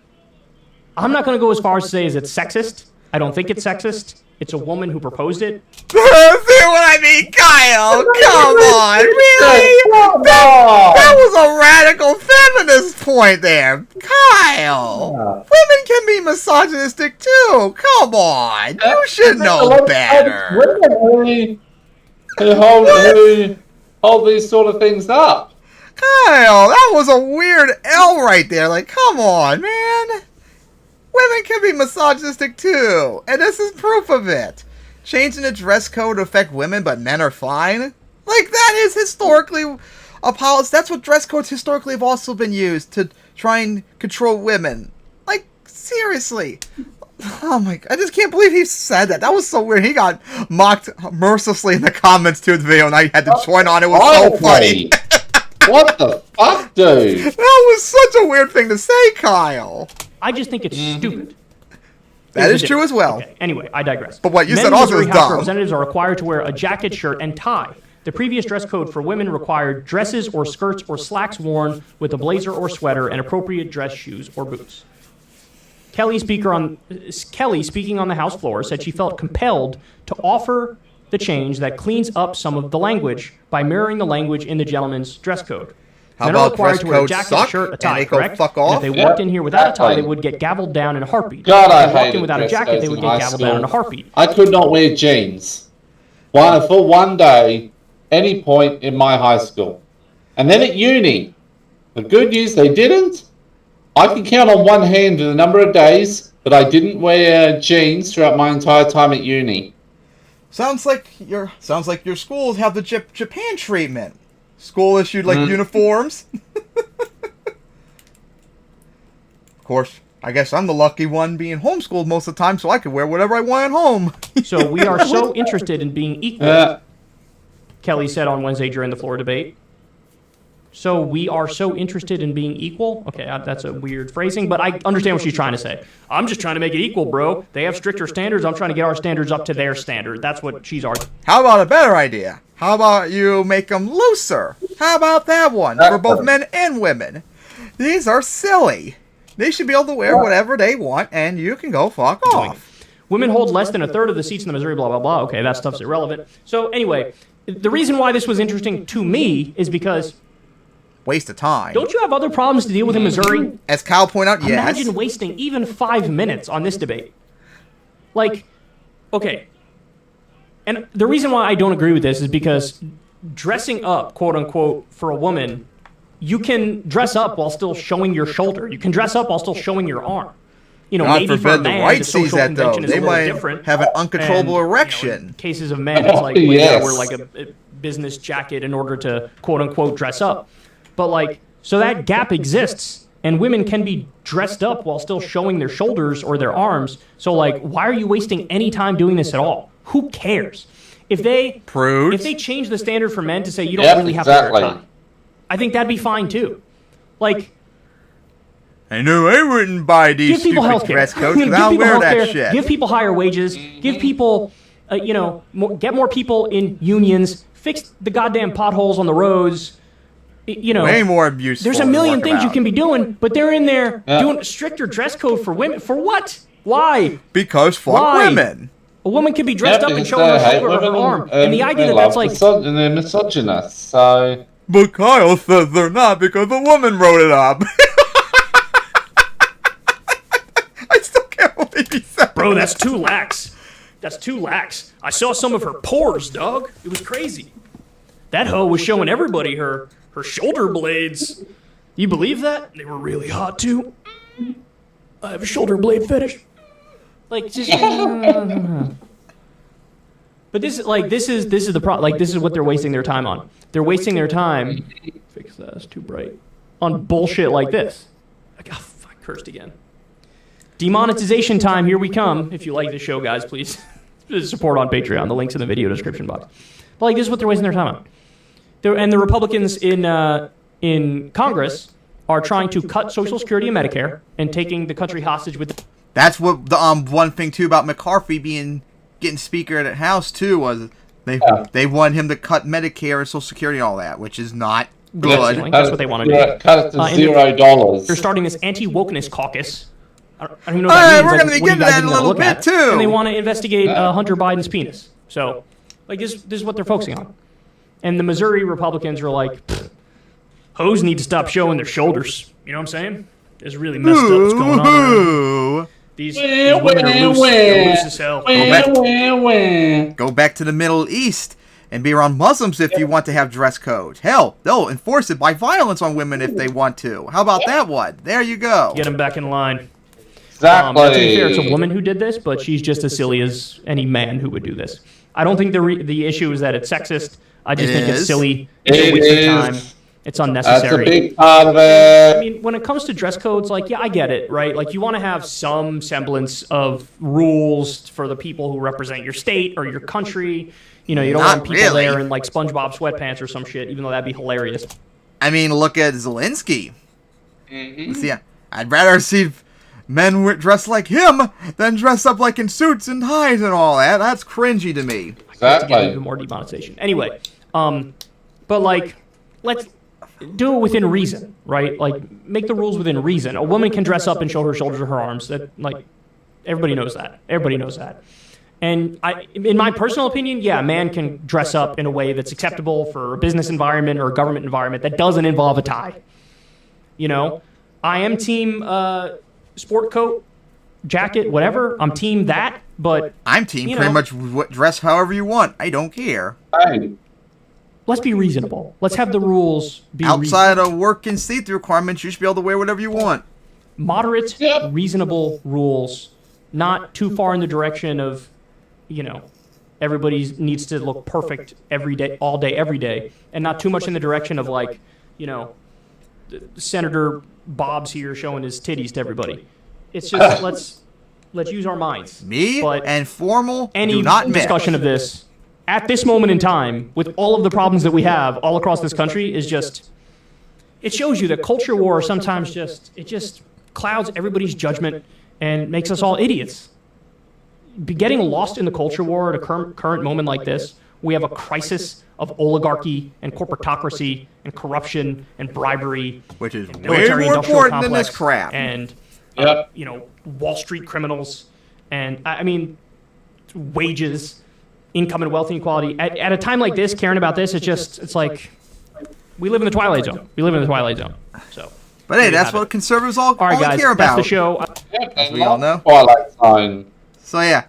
I'm not going to go as far as to say is it sexist. I don't think it's sexist. It's a woman who proposed it. See what I mean, Kyle? Come on, really? That was a radical feminist point there. Kyle, women can be misogynistic too. Come on, you should know better. Women who hold these sort of things up. Kyle, that was a weird L right there. Come on, man. Women can be misogynistic too, and this is proof of it. Changing the dress code to affect women, but men are fine? Like, that is historically a policy. That's what dress codes historically have also been used, to try and control women. Like, seriously. Oh my god, I just can't believe he said that. That was so weird. He got mocked mercilessly in the comments to the video, and I had to join on. It was so funny. What the fuck, dude? That was such a weird thing to say, Kyle. I just think it's stupid. That is true as well. Okay. Anyway, I digress. But what you Men said also Missouri is House dumb. Representatives are required to wear a jacket, shirt, and tie. The previous dress code for women required dresses or skirts or slacks worn with a blazer or sweater and appropriate dress shoes or boots. Kelly, speaking on the House floor, said she felt compelled to offer the change that cleans up some of the language by mirroring the language in the gentleman's dress code. How Men are about required dress to wear a code jacket, suck shirt, a and tie, they go correct? fuck And off? if they walked in here without a tie, they would get gavelled down in a heartbeat. God, I if they walked hated in without a dress jacket, codes they would in get high gavelled down in a school. heartbeat. I could not wear jeans. For one day, any point in my high school. And then at uni, the good news, they didn't. I can count on one hand the number of days that I didn't wear jeans throughout my entire time at uni. Sounds like your schools have the Japan treatment. School issued like uniforms. Of course, I guess I'm the lucky one being homeschooled most of the time, so I can wear whatever I want at home. So we are so interested in being equal, Kelly said on Wednesday during the floor debate. So we are so interested in being equal? Okay, that's a weird phrasing, but I understand what she's trying to say. I'm just trying to make it equal, bro. They have stricter standards. I'm trying to get our standards up to their standard. That's what she's arguing. How about a better idea? How about you make them looser? How about that one for both men and women? These are silly. They should be able to wear whatever they want, and you can go fuck off. Women hold less than a third of the seats in the Missouri, blah, blah, blah. Okay, that stuff's irrelevant. So anyway, the reason why this was interesting to me is because... Waste of time. Don't you have other problems to deal with in Missouri? As Kyle pointed out, yes. Imagine wasting even 5 minutes on this debate. Like, okay. And the reason why I don't agree with this is because dressing up, quote unquote, for a woman, you can dress up while still showing your shoulder. You can dress up while still showing your arm. You know, God maybe for a forbid the man, white the sees social that, though. convention is They a little might different. have an uncontrollable And, erection. in cases of men, it's like when Yes. you wear like a business jacket in order to, quote unquote, dress up. But like, so that gap exists, and women can be dressed up while still showing their shoulders or their arms. So like, why are you wasting any time doing this at all? Who cares? If they change the standard for men to say you don't really have to wear a tie, I think that'd be fine too. Like, I know I wouldn't buy these give people stupid healthcare. dress codes because I don't wear that shit. Give people higher wages. Give people, get more people in unions. Fix the goddamn potholes on the roads. Way more abuse. There's a million things you can be doing, but they're in there doing stricter dress code for women. For what? Why? Because fuck women. A woman can be dressed up and showing her shoulder or her arm. And the idea that that's like... And they're misogynists, so... But Kyle says they're not because a woman wrote it up. I still can't believe he said Bro, that's too lax. That's too lax. I saw some of her pores, dog. It was crazy. That hoe was showing everybody her shoulder blades. You believe that? They were really hot, too. I have a shoulder blade fetish. Like, just... But this is the problem. Like, this is what they're wasting their time on. They're wasting their time... Fix that, it's too bright. On bullshit like this. Like, oh, fuck, cursed again. Demonetization time, here we come. If you like this show, guys, please support on Patreon. The link's in the video description box. But like, this is what they're wasting their time on. And the Republicans in Congress are trying to cut Social Security and Medicare and taking the country hostage with... That's what the one thing too about McCarthy getting Speaker of the House too was they want him to cut Medicare and Social Security and all that, which is not good. That's what they want to do. Cut it to $0. They're starting this anti-wokeness caucus. I don't even know what that means. We're going to be getting to that in a little bit too. And they want to investigate Hunter Biden's penis. So, like, this is what they're focusing on. And the Missouri Republicans are like, hoes need to stop showing their shoulders. You know what I'm saying? It's really messed up what's going on. These women are loose. They're loose as hell. Go back to the Middle East and be around Muslims if you want to have dress code. Hell, they'll enforce it by violence on women if they want to. How about that one? There you go. Get them back in line. Exactly. Now, to be fair, it's a woman who did this, but she's just as silly as any man who would do this. I don't think the issue is that it's sexist. I just think it's silly. It's a waste of time. It's unnecessary. That's a big part of it. I mean, when it comes to dress codes, like, yeah, I get it, right? Like, you want to have some semblance of rules for the people who represent your state or your country. You know, you don't want people there in, like, SpongeBob sweatpants or some shit, even though that'd be hilarious. I mean, look at Zelensky. Yeah, I'd rather see men dressed like him than dressed up like in suits and ties and all that. That's cringy to me. To get even more demonetization. Anyway, but, like, let's do it within reason, right? Like, make the rules within reason. A woman can dress up and show her shoulders or her arms. That, like, everybody knows that. Everybody knows that. And in my personal opinion, yeah, a man can dress up in a way that's acceptable for a business environment or a government environment that doesn't involve a tie. You know, I am team sport coat, jacket, whatever. I'm team that, but I'm team pretty much dress however you want. I don't care. Let's be reasonable. Let's have the rules be outside of work and see-through requirements. You should be able to wear whatever you want. Moderate, reasonable rules, not too far in the direction of, you know, everybody needs to look perfect every day, all day, every day, and not too much in the direction of, like, you know, Senator Bob's here showing his titties to everybody. It's just let's use our minds. And formal any do not discussion of this at this moment in time, with all of the problems that we have all across this country, is just, it shows you that culture war sometimes just clouds everybody's judgment and makes us all idiots. Getting lost in the culture war at a current moment like this, we have a crisis of oligarchy and corporatocracy and corruption and bribery, which is way more important than this crap. And you know, Wall Street criminals, and I mean, wages, income and wealth inequality. At a time like this, caring about this, it's like we live in the Twilight Zone. We live in the Twilight Zone. So, but hey, that's what conservatives all right, guys, care about. That's the show. As we all know. Twilight Zone. So yeah,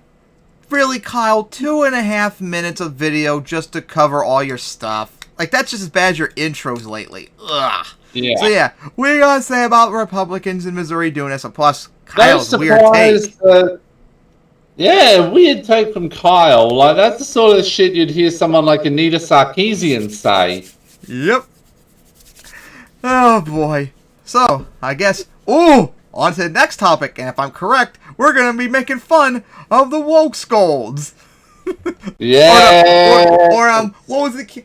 really, Kyle, 2.5 minutes of video just to cover all your stuff. Like, that's just as bad as your intros lately. Ugh. Yeah. So yeah, what you gotta say about Republicans in Missouri doing this? And plus, Kyle's weird take. Weird take from Kyle. Like, that's the sort of shit you'd hear someone like Anita Sarkeesian say. Yep. Oh boy. So, I guess, on to the next topic, and if I'm correct, we're gonna be making fun of the woke scolds. Yeah. What was it?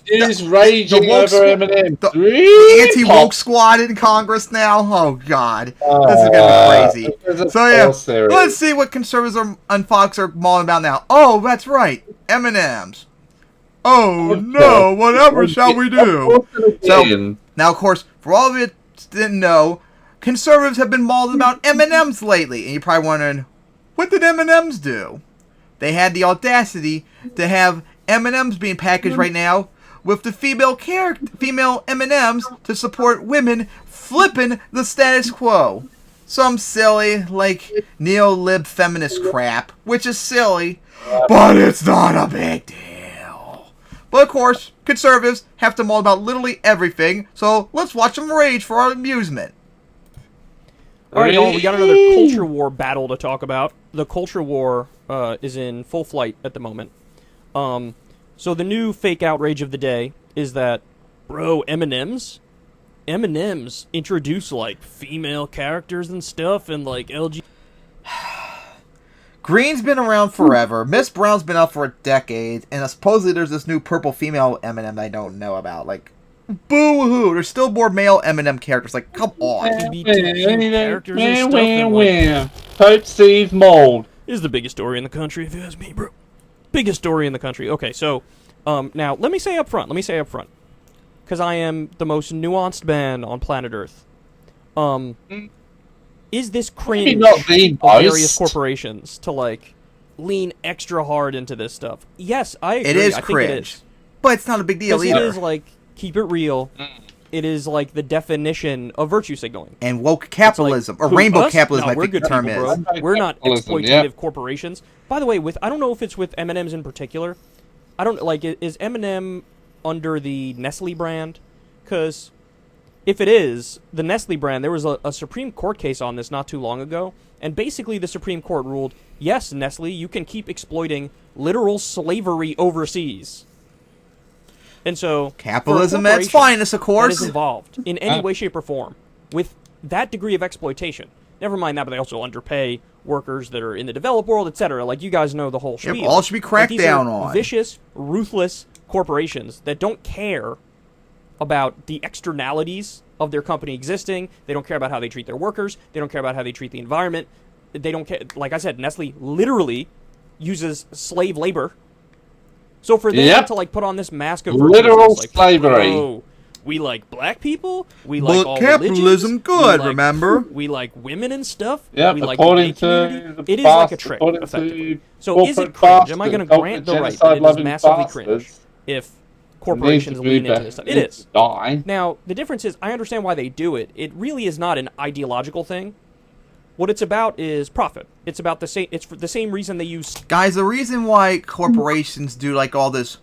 Is raging over Eminem. The anti-woke squad in Congress now? Oh, God. This is going to be crazy. So, yeah, let's see what conservatives on Fox are mauling about now. Oh, that's right. M&Ms. Oh, no. Whatever shall we do? So, now, of course, for all of you that didn't know, conservatives have been mauled about M&Ms lately. And you're probably wondering, what did M&Ms do? They had the audacity to have M&Ms being packaged right now with the female M&Ms to support women flipping the status quo. Some silly, like, neo-lib feminist crap, which is silly, but it's not a big deal. But of course, conservatives have to maul about literally everything, so let's watch them rage for our amusement. Alright, y'all, we got another culture war battle to talk about. The culture war is in full flight at the moment. So the new fake outrage of the day is that, bro, M&Ms introduce, like, female characters and stuff, and, like, LG... Green's been around forever. Miss Brown's been out for a decade, and supposedly there's this new purple female M&M that I don't know about. Like, boo-hoo! There's still more male M&M characters. Like, come on. Characters and stuff, and, like, Pope Steve Mold is the biggest story in the country, if you ask me, bro. Biggest story in the country. Okay, so, now, let me say up front, because I am the most nuanced man on planet Earth. Is this cringe of various corporations to, like, lean extra hard into this stuff? Yes, I agree. It is I cringe. think it is. But it's not a big deal either. It is, like, keep it real. It is, like, the definition of virtue signaling. And woke capitalism, or rainbow capitalism, I think the term is. We're not exploitative corporations. By the way, I don't know if it's with M&Ms in particular. I don't, like, is M&M under the Nestle brand? Because if it is, the Nestle brand, there was a Supreme Court case on this not too long ago, And basically the Supreme Court ruled, yes, Nestle, you can keep exploiting literal slavery overseas. And so Capitalism at its finest, of course. That is involved in any way, shape, or form with that degree of exploitation. Never mind that, but they also underpay workers that are in the developed world, etc. Like, you guys know the whole spiel. Yep, all should be cracked down on. Vicious, ruthless corporations that don't care about the externalities of their company existing. They don't care about how they treat their workers. They don't care about how they treat the environment. They don't care. Like I said, Nestle literally uses slave labor. So for them to like put on this mask of literal like, slavery. Oh, we like black people. We like all capitalism religions. good. Like, remember, we like women and stuff. Yeah, we like according the to it is like a trick, effectively. So is it cringe? Am I going to grant the right that it is massively cringe if corporations lean into this stuff? It is. Now the difference is, I understand why they do it. It really is not an ideological thing. What it's about is profit. It's about the same. It's for the same reason they use. Guys, the reason why corporations do like all this,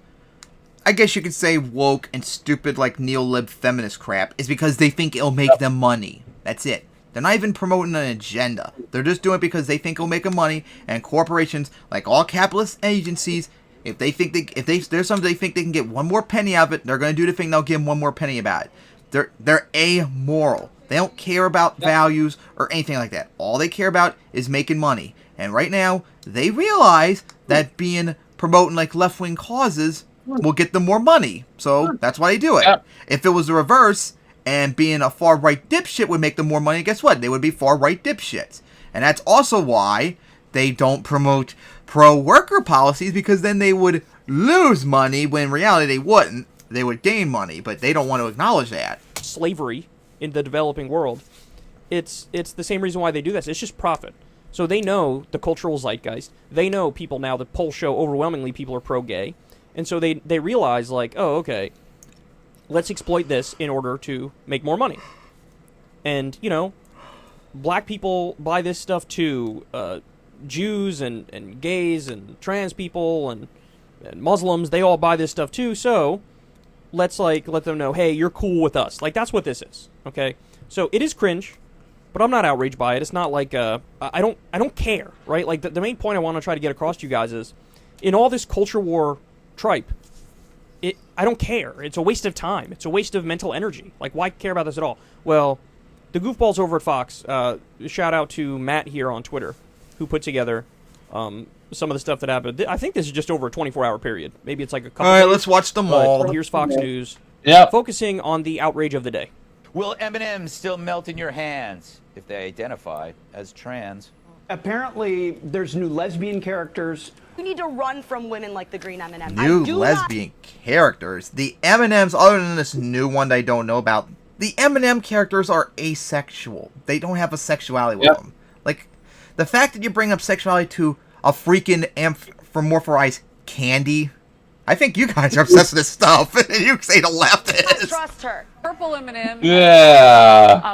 I guess you could say woke and stupid like neo-lib feminist crap, is because they think it'll make them money. That's it. They're not even promoting an agenda. They're just doing it because they think it'll make them money. And corporations, like all capitalist agencies, if there's something they think they can get one more penny out of it, they're going to do the thing. They'll give them one more penny about it. They're amoral. They don't care about values or anything like that. All they care about is making money. And right now, they realize that promoting like left-wing causes will get them more money. So that's why they do it. If it was the reverse, and being a far-right dipshit would make them more money, guess what? They would be far-right dipshits. And that's also why they don't promote pro-worker policies, because then they would lose money, when in reality they wouldn't. They would gain money, but they don't want to acknowledge that. Slavery in the developing world, it's the same reason why they do this. It's just profit. So they know the cultural zeitgeist. They know people now. The polls show overwhelmingly people are pro-gay, and so they realize like, oh, okay, let's exploit this in order to make more money. And black people buy this stuff too. Jews and gays and trans people and Muslims, they all buy this stuff too. So let's like let them know, hey, you're cool with us. Like, that's what this is. Okay, so it is cringe, but I'm not outraged by it. It's not like I don't care, right? Like the main point I want to try to get across to you guys is, in all this culture war tripe, I don't care. It's a waste of time. It's a waste of mental energy. Like, why care about this at all? Well, the goofballs over at Fox, shout out to Matt here on Twitter, who put together some of the stuff that happened. I think this is just over a 24-hour period. Maybe it's like a couple All right, days, let's watch them all. Here's Fox News, focusing on the outrage of the day. Will M&Ms still melt in your hands if they identify as trans? Apparently, there's new lesbian characters. We need to run from women like the green M&M. New lesbian characters. The M&Ms, other than this new one that I don't know about, the M&M characters are asexual. They don't have a sexuality with them. Like, the fact that you bring up sexuality to a freaking amorphized candy, I think you guys are obsessed with this stuff. You say the left is. Trust her. Purple M&M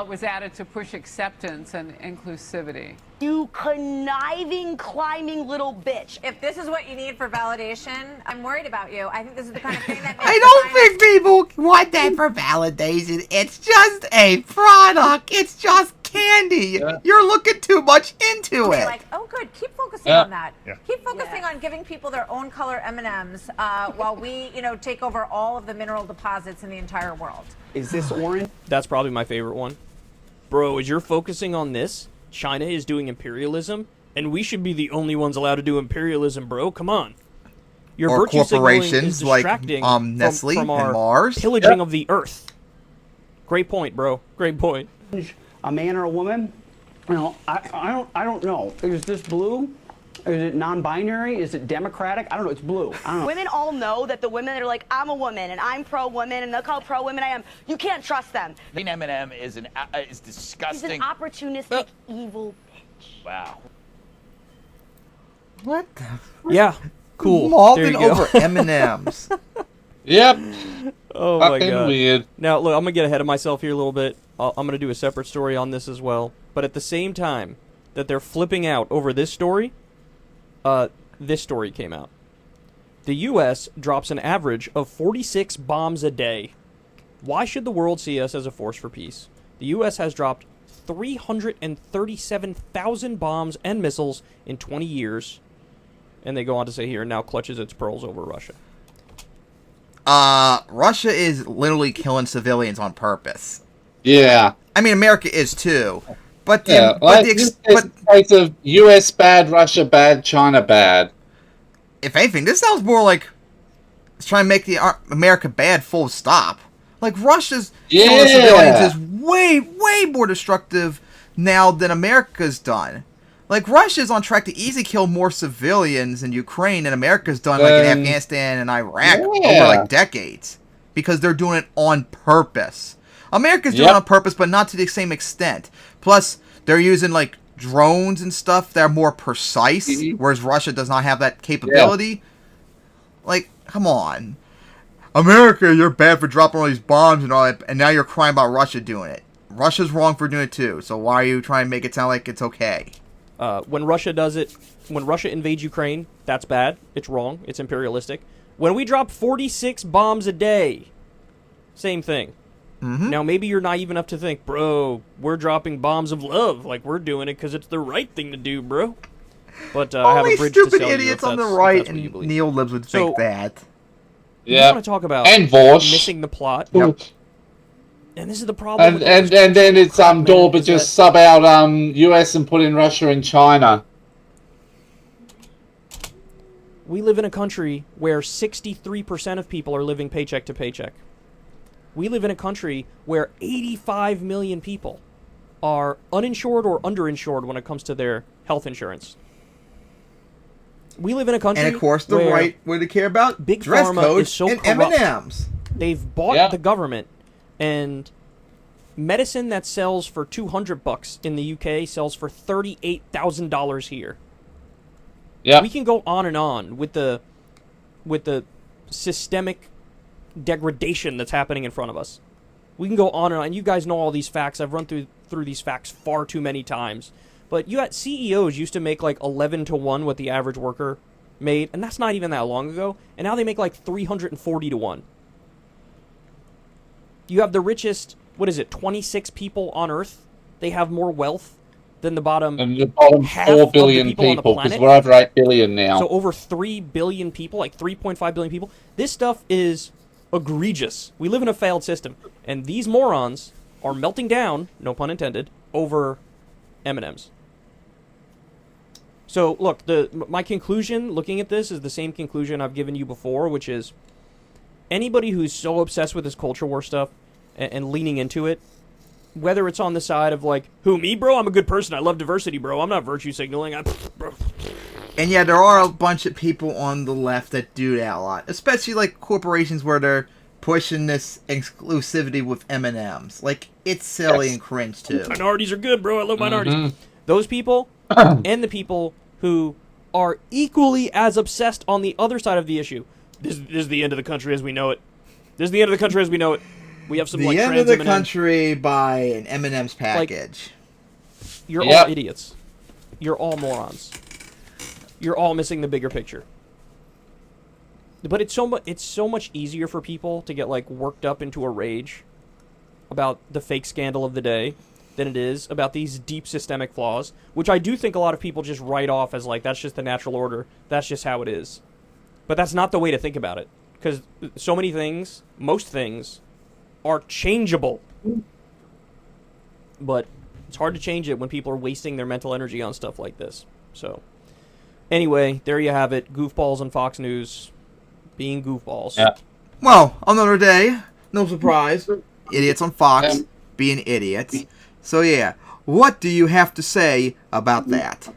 was added to push acceptance and inclusivity. You conniving, climbing little bitch. If this is what you need for validation, I'm worried about you. I think this is the kind of thing that makes I don't think people want that for validation. It's just a product. It's just candy. You're looking too much into it. Like, oh, good. Keep focusing on that. Keep focusing on giving people their own color M&Ms while we, take over all of the mineral deposits in the entire world. Is this orange? That's probably my favorite one. Bro, as you're focusing on this, China is doing imperialism, and we should be the only ones allowed to do imperialism, bro. Come on. Your or virtue signaling corporations is like distracting Nestle from our and Mars. pillaging of the earth. Great point, bro. Great point. A man or a woman? I don't know. Is this blue? Is it non-binary? Is it democratic? I don't know. It's blue. I don't know. Women all know that the women that are like, I'm a woman and I'm pro-woman and look how pro-women I am. You can't trust them. Green M&M is disgusting. She's an opportunistic, evil bitch. Wow. What the? Yeah. Cool. Malden over M&Ms. Yep. Oh my god. Weird. Now look, I'm gonna get ahead of myself here a little bit. I'm gonna do a separate story on this as well. But at the same time that they're flipping out over this story came out. The U.S. drops an average of 46 bombs a day. Why should the world see us as a force for peace? The U.S. has dropped 337,000 bombs and missiles in 20 years. And they go on to say here, now clutches its pearls over Russia. Russia is literally killing civilians on purpose. Yeah. I mean, America is too. But It's a case of US bad, Russia bad, China bad. If anything, this sounds more like it's trying to make the America bad full stop. Like, Russia's killing civilians is way, way more destructive now than America's done. Like, Russia's on track to easily kill more civilians in Ukraine than America's done, like, in Afghanistan and Iraq over, like, decades. Because they're doing it on purpose. America's doing it on purpose, but not to the same extent. Plus, they're using, like, drones and stuff that are more precise, whereas Russia does not have that capability. Like, come on. America, you're bad for dropping all these bombs and all that, and now you're crying about Russia doing it. Russia's wrong for doing it too, so why are you trying to make it sound like it's okay? When Russia does it, when Russia invades Ukraine, that's bad. It's wrong. It's imperialistic. When we drop 46 bombs a day, same thing. Now, maybe you're naive enough to think, bro, we're dropping bombs of love. Like, we're doing it because it's the right thing to do, bro. But I have a bridge to sell you. Stupid idiots on the right and neolibs would think that. Yeah. You want to talk about missing the plot? Yep. And this is the problem. And then it's Dorba just sub out US and put in Russia and China. We live in a country where 63% of people are living paycheck to paycheck. We live in a country where 85 million people are uninsured or underinsured when it comes to their health insurance. We live in a country and of course the right way to care about big dress pharma codes is so and corrupt. M&Ms. They've bought the government, and medicine that sells for $200 in the UK sells for $38,000 here. Yeah, we can go on and on with the systemic degradation that's happening in front of us. We can go on and on. And you guys know all these facts. I've run through these facts far too many times. But you got CEOs used to make like 11 to 1 what the average worker made, and that's not even that long ago. And now they make like 340 to 1. You have the richest, 26 people on Earth. They have more wealth than the bottom, and the bottom 4 billion people, because we're over 8 billion now. So over 3 billion people, like 3.5 billion people. This stuff is egregious. We live in a failed system, and these morons are melting down, no pun intended, over M&Ms. So, look, my conclusion, looking at this, is the same conclusion I've given you before, which is anybody who's so obsessed with this culture war stuff and leaning into it, whether it's on the side of, like, who, me, bro? I'm a good person. I love diversity, bro. I'm not virtue signaling. And yeah, there are a bunch of people on the left that do that a lot, especially, like, corporations where they're pushing this exclusivity with M&Ms. Like, it's silly and cringe, too. Minorities are good, bro. I love minorities. Those people and the people who are equally as obsessed on the other side of the issue. This is the end of the country as we know it. This is the end of the country as we know it. We have some, the like, end trans of the M&Ms. country by an M&M's package. Like, you're all idiots. You're all morons. You're all missing the bigger picture. But it's so much easier for people to get, like, worked up into a rage about the fake scandal of the day than it is about these deep systemic flaws, which I do think a lot of people just write off as, like, that's just the natural order. That's just how it is. But that's not the way to think about it. Because so many things, most things, are changeable. But it's hard to change it when people are wasting their mental energy on stuff like this. So, anyway, there you have it. Goofballs on Fox News being goofballs. Yeah. Well, another day. No surprise. Idiots on Fox being idiots. So, yeah. What do you have to say about that?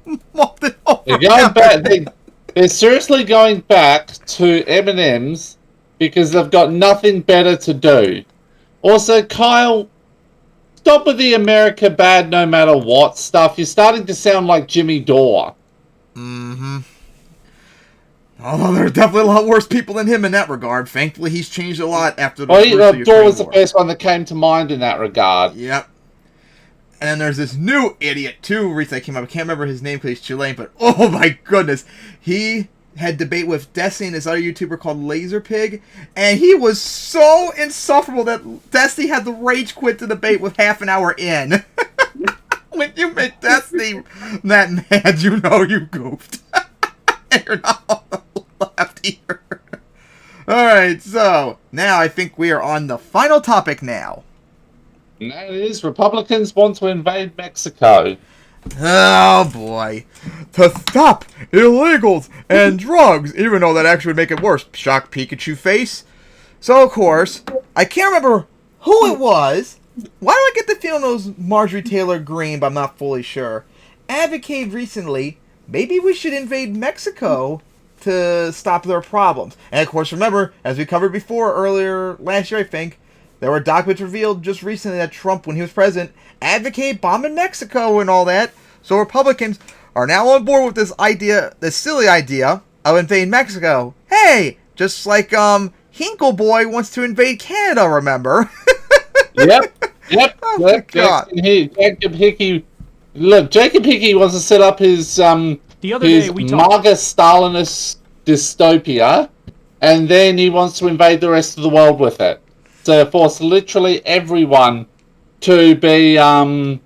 They're going back. They're seriously going back to M&M's because they've got nothing better to do. Also, Kyle, stop with the America bad no matter what stuff. You're starting to sound like Jimmy Dore. Mm-hmm. Although there are definitely a lot worse people than him in that regard. Thankfully, he's changed a lot after the Dore was the first one that came to mind in that regard. Yep. And then there's this new idiot, too, recently came up. I can't remember his name because he's Chilean, but oh my goodness. He had debate with Destiny and this other YouTuber called Laserpig, and he was so insufferable that Destiny had to rage quit the debate with half an hour in. When you make Destiny that mad, you know you goofed. And you're not on the left here. Alright, so now I think we are on the final topic now. And that is Republicans want to invade Mexico. Oh boy. To stop illegals and drugs, even though that actually would make it worse. Shock Pikachu face. So of course, I can't remember who it was. Why do I get the feeling it was Marjorie Taylor Greene, but I'm not fully sure. Advocated recently, maybe we should invade Mexico to stop their problems. And of course, remember, as we covered before earlier last year, I think, there were documents revealed just recently that Trump, when he was president, advocated bombing Mexico and all that. So Republicans are now on board with this idea, this silly idea of invading Mexico. Hey, just like Hinkle Boy wants to invade Canada, remember? Yep. Oh my God. Jacob Hickey. Look, Jacob Hickey wants to set up his The other day we talked. MAGA Stalinist dystopia, and then he wants to invade the rest of the world with it. To force literally everyone to be MAGA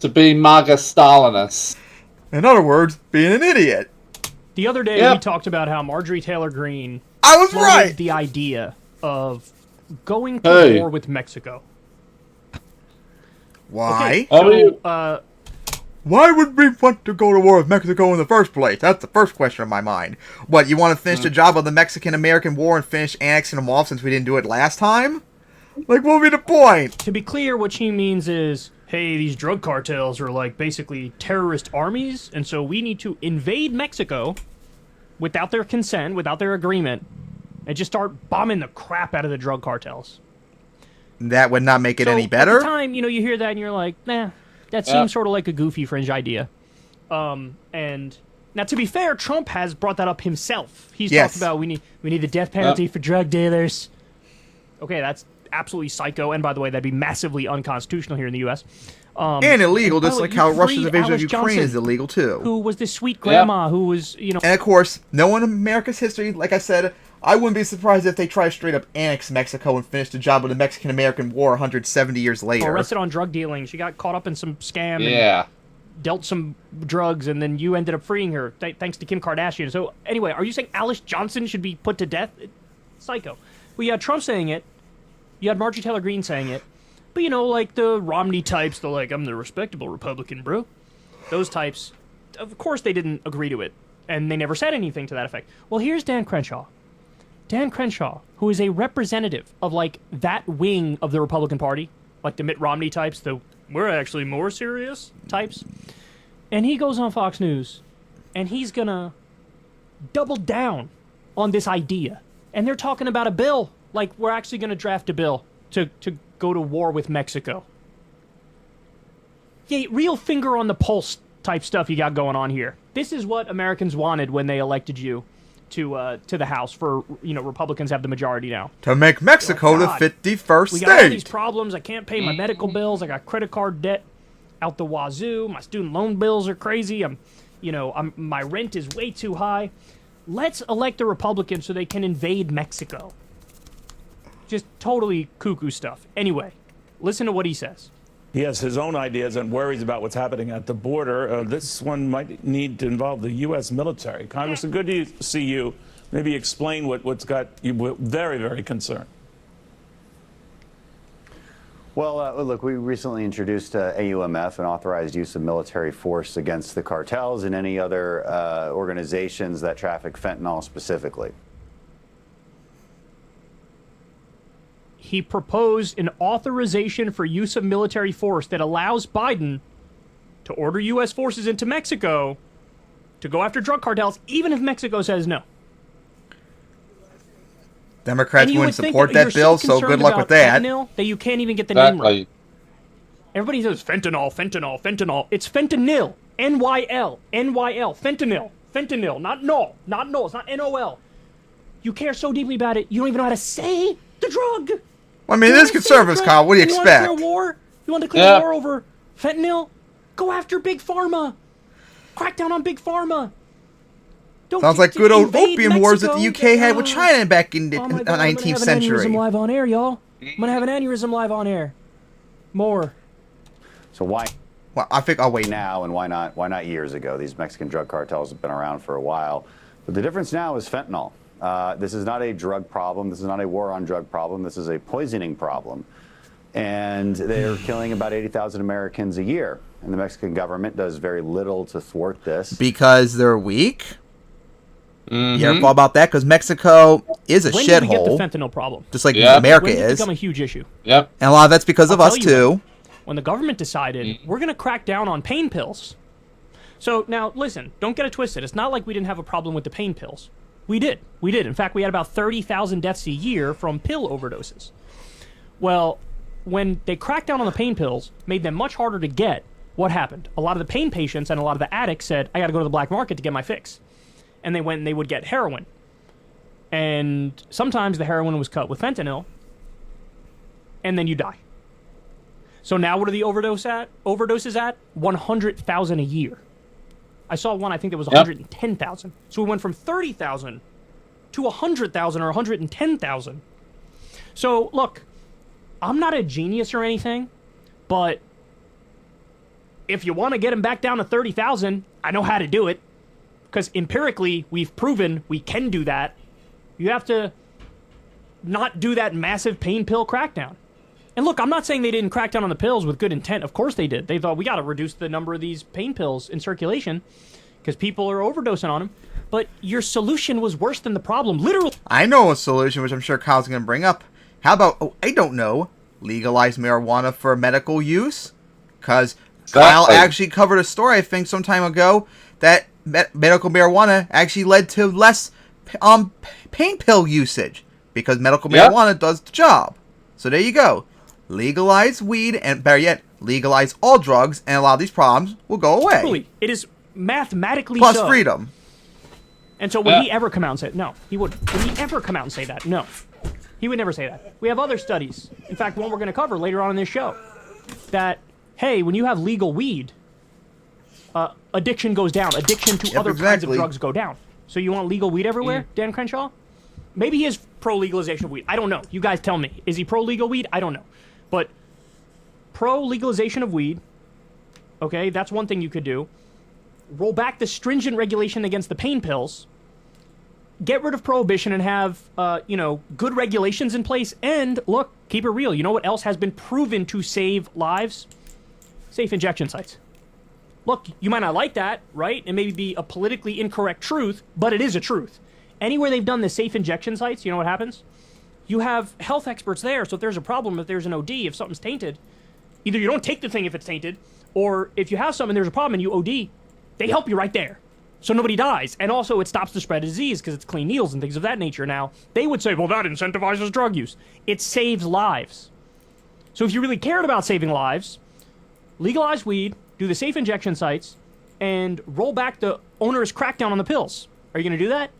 Stalinists. In other words, being an idiot. The other day we talked about how Marjorie Taylor Greene I was floated right. the idea of going to war with Mexico. Why? Okay, so, why would we want to go to war with Mexico in the first place? That's the first question in my mind. What, you want to finish the job of the Mexican-American War and finish annexing them off since we didn't do it last time? Like, what would be the point? To be clear, what she means is, hey, these drug cartels are like basically terrorist armies, and so we need to invade Mexico without their consent, without their agreement, and just start bombing the crap out of the drug cartels. That would not make it any At better? the time, you hear that and you're like, nah, that seems sort of like a goofy fringe idea. And now, to be fair, Trump has brought that up himself. He's talked about we need the death penalty for drug dealers. Okay, that's absolutely psycho, and by the way, that'd be massively unconstitutional here in the U.S. And illegal, just like how Russia's invasion of Ukraine is illegal, too. Who was this sweet grandma who was, And of course, no one in America's history, like I said, I wouldn't be surprised if they try to straight up annex Mexico and finish the job of the Mexican-American War 170 years later. Arrested on drug dealing. She got caught up in some scam and dealt some drugs, and then you ended up freeing her, thanks to Kim Kardashian. So, anyway, are you saying Alice Johnson should be put to death? Psycho. Well, you had Trump saying it. You had Marjorie Taylor Greene saying it. But, like the Romney types, they're like, I'm the respectable Republican, bro. Those types, of course they didn't agree to it. And they never said anything to that effect. Well, here's Dan Crenshaw. Dan Crenshaw, who is a representative of, that wing of the Republican Party, like the Mitt Romney types, the we're actually more serious types. And he goes on Fox News, and he's gonna double down on this idea. And they're talking about a bill, like we're actually gonna draft a bill to go to war with Mexico. Yeah, real finger on the pulse type stuff you got going on here. This is what Americans wanted when they elected you to the House for, Republicans have the majority now. To make Mexico the 51st state. We got all these problems. I can't pay my medical bills. I got credit card debt out the wazoo. My student loan bills are crazy. My rent is way too high. Let's elect a Republican so they can invade Mexico. Just totally cuckoo stuff. Anyway, listen to what he says. He has his own ideas and worries about what's happening at the border. This one might need to involve the U.S. military. Congressman, good to see you. Maybe explain what's got you very, very concerned. Well, look, we recently introduced AUMF, an authorized use of military force against the cartels and any other organizations that traffic fentanyl specifically. He proposed an authorization for use of military force that allows Biden to order U.S. forces into Mexico to go after drug cartels, even if Mexico says no. Democrats wouldn't support that bill, so good luck with that. That you can't even get the name right. Everybody says fentanyl, fentanyl, fentanyl. It's fentanyl. N-Y-L. N-Y-L. Fentanyl. Fentanyl. Not no. Not no. It's not N-O-L. You care so deeply about it, you don't even know how to say the drug. I mean, it is conservatives, Kyle. What do you expect? You want to declare war? You want to declare war over fentanyl? Go after Big Pharma. Crack down on Big Pharma. Sounds like good old opium wars that the Mexico. UK had with China back in the Oh my God, 19th I'm gonna have an century. aneurysm live on air, y'all. I'm gonna have an aneurysm live on air. More. So why? Well, I think I'll wait now, and why not? Why not years ago? These Mexican drug cartels have been around for a while, but the difference now is fentanyl. This is not a drug problem. This is not a war on drug problem. This is a poisoning problem, and they're killing about 80,000 Americans a year. And the Mexican government does very little to thwart this because they're weak. You ever thought about that? Because Mexico is a When did we get shithole, the fentanyl problem? just like America When did it is. become a huge issue? Yep. And a lot of that's because of I'll us tell you too. When the government decided we're going to crack down on pain pills. So now, listen, don't get it twisted. It's not like we didn't have a problem with the pain pills. We did. We did. In fact, we had about 30,000 deaths a year from pill overdoses. Well, when they cracked down on the pain pills, made them much harder to get, what happened? A lot of the pain patients and a lot of the addicts said, I got to go to the black market to get my fix. And they went and they would get heroin. And sometimes the heroin was cut with fentanyl, and then you die. So now what are the overdoses at? 100,000 a year. I saw one, I think it was 110,000. So we went from 30,000 to 100,000 or 110,000. So look, I'm not a genius or anything, but if you want to get them back down to 30,000, I know how to do it. Because empirically, we've proven we can do that. You have to not do that massive pain pill crackdown. And look, I'm not saying they didn't crack down on the pills with good intent. Of course they did. They thought we got to reduce the number of these pain pills in circulation because people are overdosing on them. But your solution was worse than the problem. Literally. I know a solution, which I'm sure Kyle's going to bring up. How about, I don't know, legalize marijuana for medical use? Because Kyle actually covered a story, I think, some time ago, that medical marijuana actually led to less pain pill usage because medical marijuana does the job. So there you go. Legalize weed, and better yet, legalize all drugs, and a lot of these problems will go away. Literally, it is mathematically Plus so. freedom. And so would he ever come out and say no? He would. Would he ever come out and say that? No. He would never say that. We have other studies. In fact, one we're going to cover later on in this show. That, hey, when you have legal weed, addiction goes down. Addiction to other kinds of drugs go down. So you want legal weed everywhere, Dan Crenshaw? Maybe he is pro-legalization of weed. I don't know. You guys tell me. Is he pro-legal weed? I don't know. But pro-legalization of weed, okay, that's one thing you could do. Roll back the stringent regulation against the pain pills. Get rid of prohibition and have, good regulations in place. And, look, keep it real. You know what else has been proven to save lives? Safe injection sites. Look, you might not like that, right? It may be a politically incorrect truth, but it is a truth. Anywhere they've done the safe injection sites, you know what happens? You have health experts there, so if there's a problem, if there's an OD, if something's tainted, either you don't take the thing if it's tainted, or if you have something and there's a problem and you OD, they help you right there. So nobody dies. And also it stops the spread of disease because it's clean needles and things of that nature. Now, they would say, well, that incentivizes drug use. It saves lives. So if you really cared about saving lives, legalize weed, do the safe injection sites, and roll back the onerous crackdown on the pills. Are you going to do that?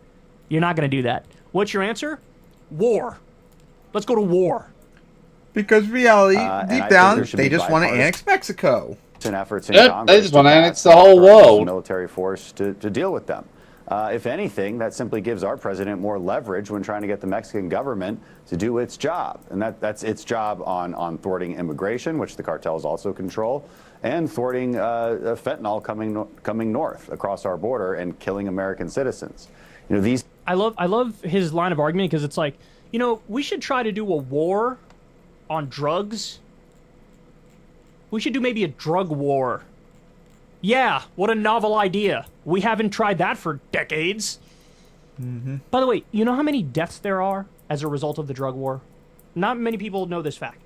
You're not going to do that. What's your answer? War. Let's go to war. Because reality, deep down, they just want to annex Mexico. Efforts in Congress they just want to annex the pass whole world. Military force to deal with them. If anything, that simply gives our president more leverage when trying to get the Mexican government to do its job. And that's its job on thwarting immigration, which the cartels also control, and thwarting fentanyl coming north across our border and killing American citizens. You know, these. I love his line of argument because it's like, we should try to do a war on drugs. We should do maybe a drug war. Yeah, what a novel idea. We haven't tried that for decades. Mm-hmm. By the way, you know how many deaths there are as a result of the drug war? Not many people know this fact.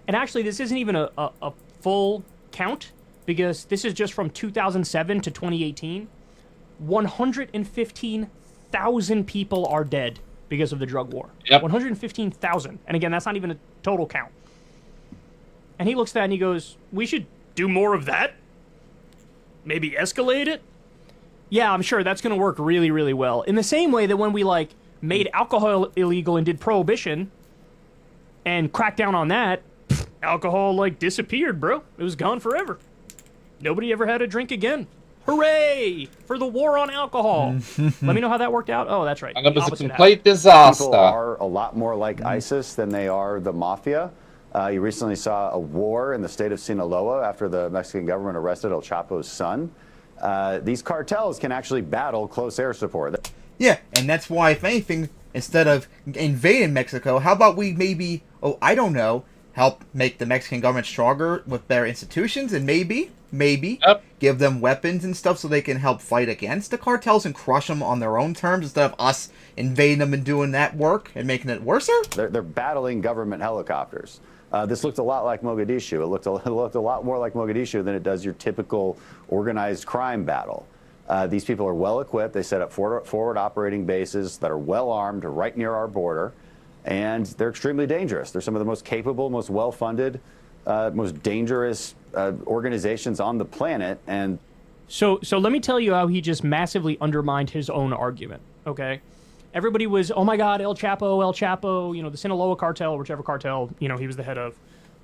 And actually, this isn't even a full count, because this is just from 2007 to 2018. 115,000 people are dead because of the drug war. Yep. 115,000. And again, that's not even a total count. And he looks at that and he goes, we should do more of that? Maybe escalate it? Yeah, I'm sure that's going to work really, really well. In the same way that when we, made alcohol illegal and did prohibition and cracked down on that, alcohol, disappeared, bro. It was gone forever. Nobody ever had a drink again. Hooray for the war on alcohol. Let me know how that worked out. Oh, that's right. And it was a Opposite complete People disaster. are a lot more like ISIS than they are the mafia. You recently saw a war in the state of Sinaloa after the Mexican government arrested El Chapo's son. These cartels can actually battle close air support. Yeah, and that's why, if anything, instead of invading Mexico, how about we maybe, I don't know, help make the Mexican government stronger with their institutions, and maybe give them weapons and stuff so they can help fight against the cartels and crush them on their own terms instead of us invading them and doing that work and making it worse? They're battling government helicopters. This looked a lot like Mogadishu. It looked a lot more like Mogadishu than it does your typical organized crime battle. These people are well equipped. They set up forward operating bases that are well armed right near our border, and they're extremely dangerous. They're some of the most capable, most well-funded, most dangerous organizations on the planet. And so let me tell you how he just massively undermined his own argument. Okay, everybody was, oh my God, El Chapo, the Sinaloa cartel, whichever cartel he was the head of.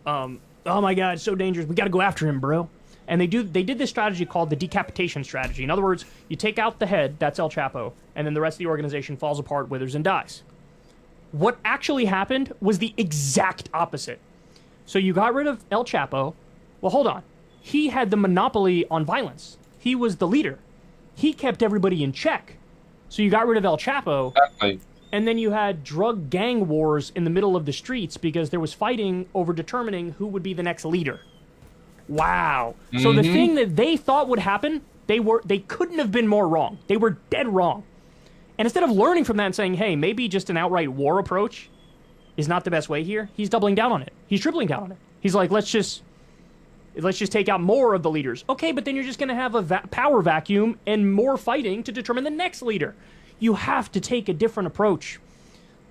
Oh my God, so dangerous. We got to go after him, bro. And they did this strategy called the decapitation strategy. In other words, you take out the head, that's El Chapo, and then the rest of the organization falls apart, withers, and dies. What actually happened was the exact opposite. So you got rid of El Chapo. Well, hold on. He had the monopoly on violence. He was the leader. He kept everybody in check. So you got rid of El Chapo, Exactly. and then you had drug gang wars in the middle of the streets because there was fighting over determining who would be the next leader. Wow. So the thing that they thought would happen, they couldn't have been more wrong. They were dead wrong. And instead of learning from that and saying, hey, maybe just an outright war approach is not the best way here, he's doubling down on it. He's tripling down on it. He's like, let's just take out more of the leaders. Okay, but then you're just going to have a power vacuum and more fighting to determine the next leader. You have to take a different approach.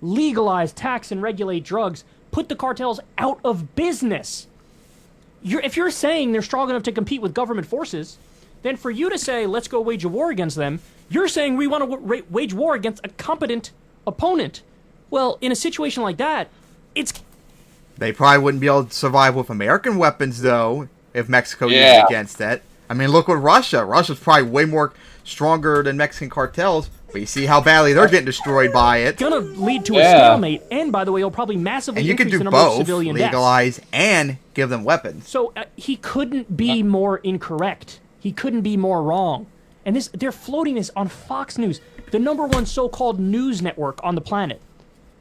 Legalize, tax, and regulate drugs. Put the cartels out of business. If you're saying they're strong enough to compete with government forces, then for you to say, let's go wage a war against them, you're saying we want to wage war against a competent opponent. Well, in a situation like that, They probably wouldn't be able to survive with American weapons, though, if Mexico used against that. I mean, look what Russia. Russia's probably way more stronger than Mexican cartels, but you see how badly they're getting destroyed by it. It's going to lead to a stalemate, and by the way, it'll probably massively increase the number of civilian deaths. Legalize and give them weapons. So he couldn't be more incorrect. He couldn't be more wrong. And they're floating this on Fox News, the #1 so-called news network on the planet.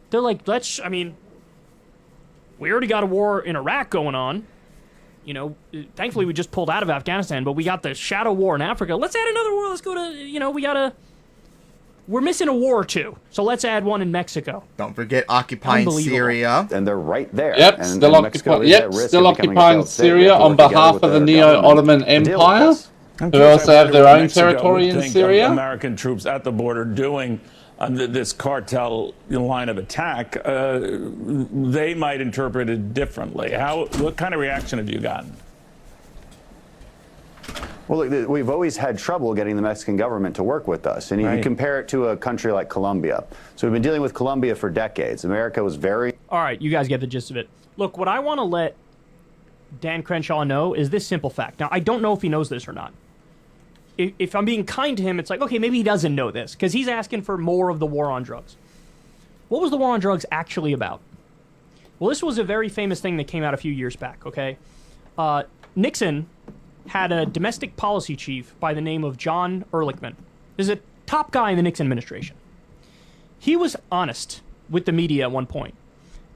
They're like, we already got a war in Iraq going on. Thankfully we just pulled out of Afghanistan, but we got the shadow war in Africa. Let's add another war. Let's go to, we're missing a war or two, so let's add one in Mexico. Don't forget occupying Syria. And they're right there. Yep, and still occupying Syria on behalf of the Neo-Ottoman Empire, who also have their own territory in Syria. American troops at the border doing this cartel line of attack, they might interpret it differently. What kind of reaction have you gotten? Well, look, we've always had trouble getting the Mexican government to work with us. And you compare it to a country like Colombia. So we've been dealing with Colombia for decades. America was very... All right, you guys get the gist of it. Look, what I want to let Dan Crenshaw know is this simple fact. Now, I don't know if he knows this or not. If I'm being kind to him, it's like, okay, maybe he doesn't know this, because he's asking for more of the war on drugs. What was the war on drugs actually about? Well, this was a very famous thing that came out a few years back, okay? Nixon had a domestic policy chief by the name of John Ehrlichman. This is a top guy in the Nixon administration. He was honest with the media at one point.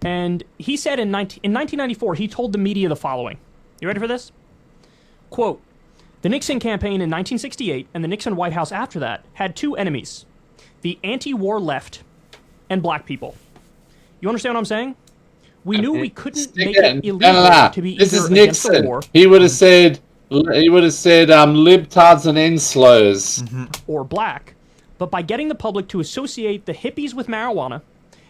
And he said in 1994, he told the media the following. You ready for this? Quote, the Nixon campaign in 1968 and the Nixon White House after that had two enemies, the anti-war left and black people. You understand what I'm saying? We knew we couldn't make it illegal to be this either is against the Nixon. war. He would have said libtards and enslows. Or black, but by getting the public to associate the hippies with marijuana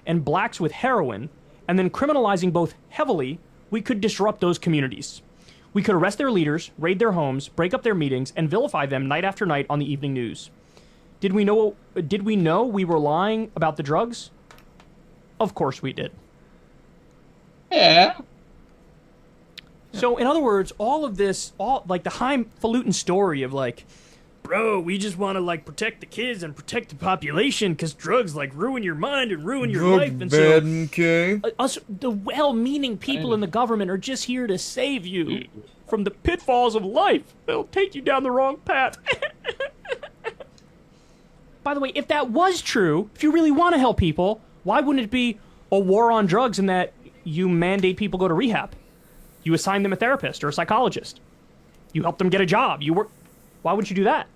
and blacks with heroin, and then criminalizing both heavily, we could disrupt those communities. We could arrest their leaders, raid their homes, break up their meetings, and vilify them night after night on the evening news. Did we know we were lying about the drugs? Of course we did. Yeah. So, in other words, all of this, like the highfalutin story of like, bro, we just want to like protect the kids and protect the population because drugs like ruin your mind and ruin your life. And bad, so okay. us, the well-meaning people in the government, are just here to save you from the pitfalls of life. They'll take you down the wrong path. By the way, if that was true, if you really want to help people, why wouldn't it be a war on drugs in that you mandate people go to rehab? You assign them a therapist or a psychologist. You help them get a job. You work. Why would you do that?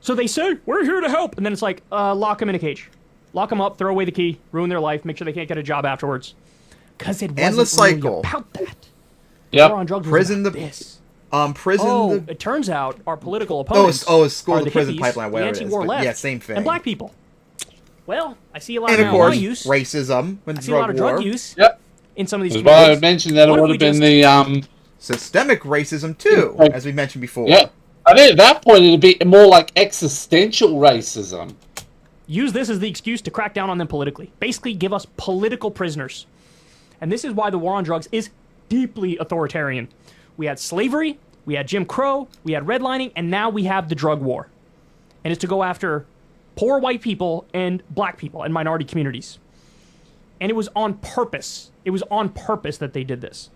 So they say, we're here to help. And then it's like, lock them in a cage. Lock them up, throw away the key, ruin their life, make sure they can't get a job afterwards. Because it wasn't Endless really cycle. about that. Yep. War on drugs was Prison about the this. prison. Oh, the, it turns out our political opponents it's school are to the prison hippies, pipeline, whatever the it is. anti-war But left, yeah, same thing. and black people. Well, I see a lot and of of marijuana course, use. racism and I see a lot of war. drug use Yep. in some of these That's why I communities. mentioned that it What if would we have been just- the Systemic racism too, as we mentioned before. Yeah. I think at that point it'd be more like existential racism. Use this as the excuse to crack down on them politically. Basically, give us political prisoners. And this is why the war on drugs is deeply authoritarian. We had slavery, we had Jim Crow, we had redlining, and now we have the drug war. And it's to go after poor white people and black people and minority communities. And it was on purpose. It was on purpose that they did this.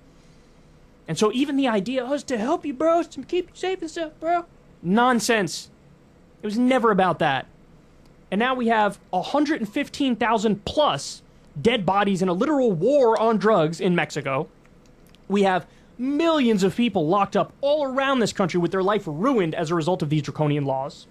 And so even the idea was to help you, bro, to keep you safe and stuff, bro. Nonsense. It was never about that. And now we have 115,000 plus dead bodies in a literal war on drugs in Mexico. We have millions of people locked up all around this country with their life ruined as a result of these draconian laws.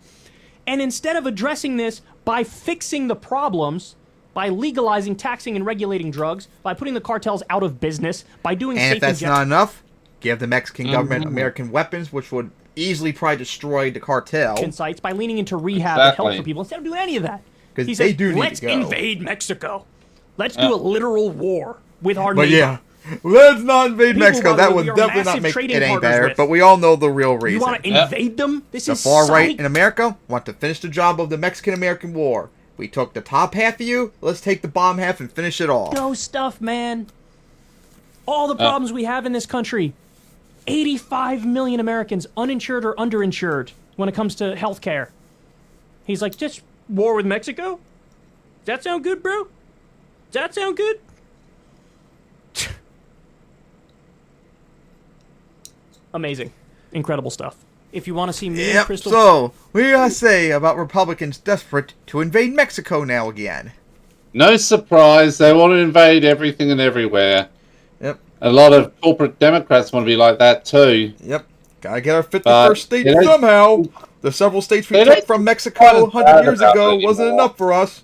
And instead of addressing this by fixing the problems, by legalizing, taxing, and regulating drugs, by putting the cartels out of business, by doing And safe if that's injections- not enough, give the Mexican government American weapons, which would easily probably destroy the cartel. sites, by leaning into rehab and help Exactly. for people, instead of doing any of that. 'Cause He they says, do need let's to go." invade Mexico. Let's do a literal war with our But neighbor. yeah, let's not invade People, Mexico. by the That way, would we are definitely not massive make trading it any partners better. with. But we all know the real reason. You want to invade them? This The is far right psych. in America want to finish the job of the Mexican-American War. We took the top half of you. Let's take the bottom half and finish it off. No stuff, man. All the problems we have in this country. 85 million Americans uninsured or underinsured when it comes to health care. He's like, just war with Mexico? Does that sound good, bro? Does that sound good? Amazing. Incredible stuff. If you want to see me and Yep, Crystal... so, what do you gotta say about Republicans desperate to invade Mexico now again? No surprise, they want to invade everything and everywhere. Yep. A lot of corporate Democrats want to be like that too. Yep. Gotta get our 51st state they don't- somehow. The several states we they took don't from Mexico kind of 100 bad years about ago it wasn't anymore. enough for us.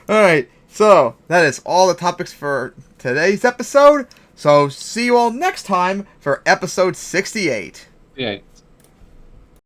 Alright, so that is all the topics for today's episode. So see you all next time for episode 68. Yeah.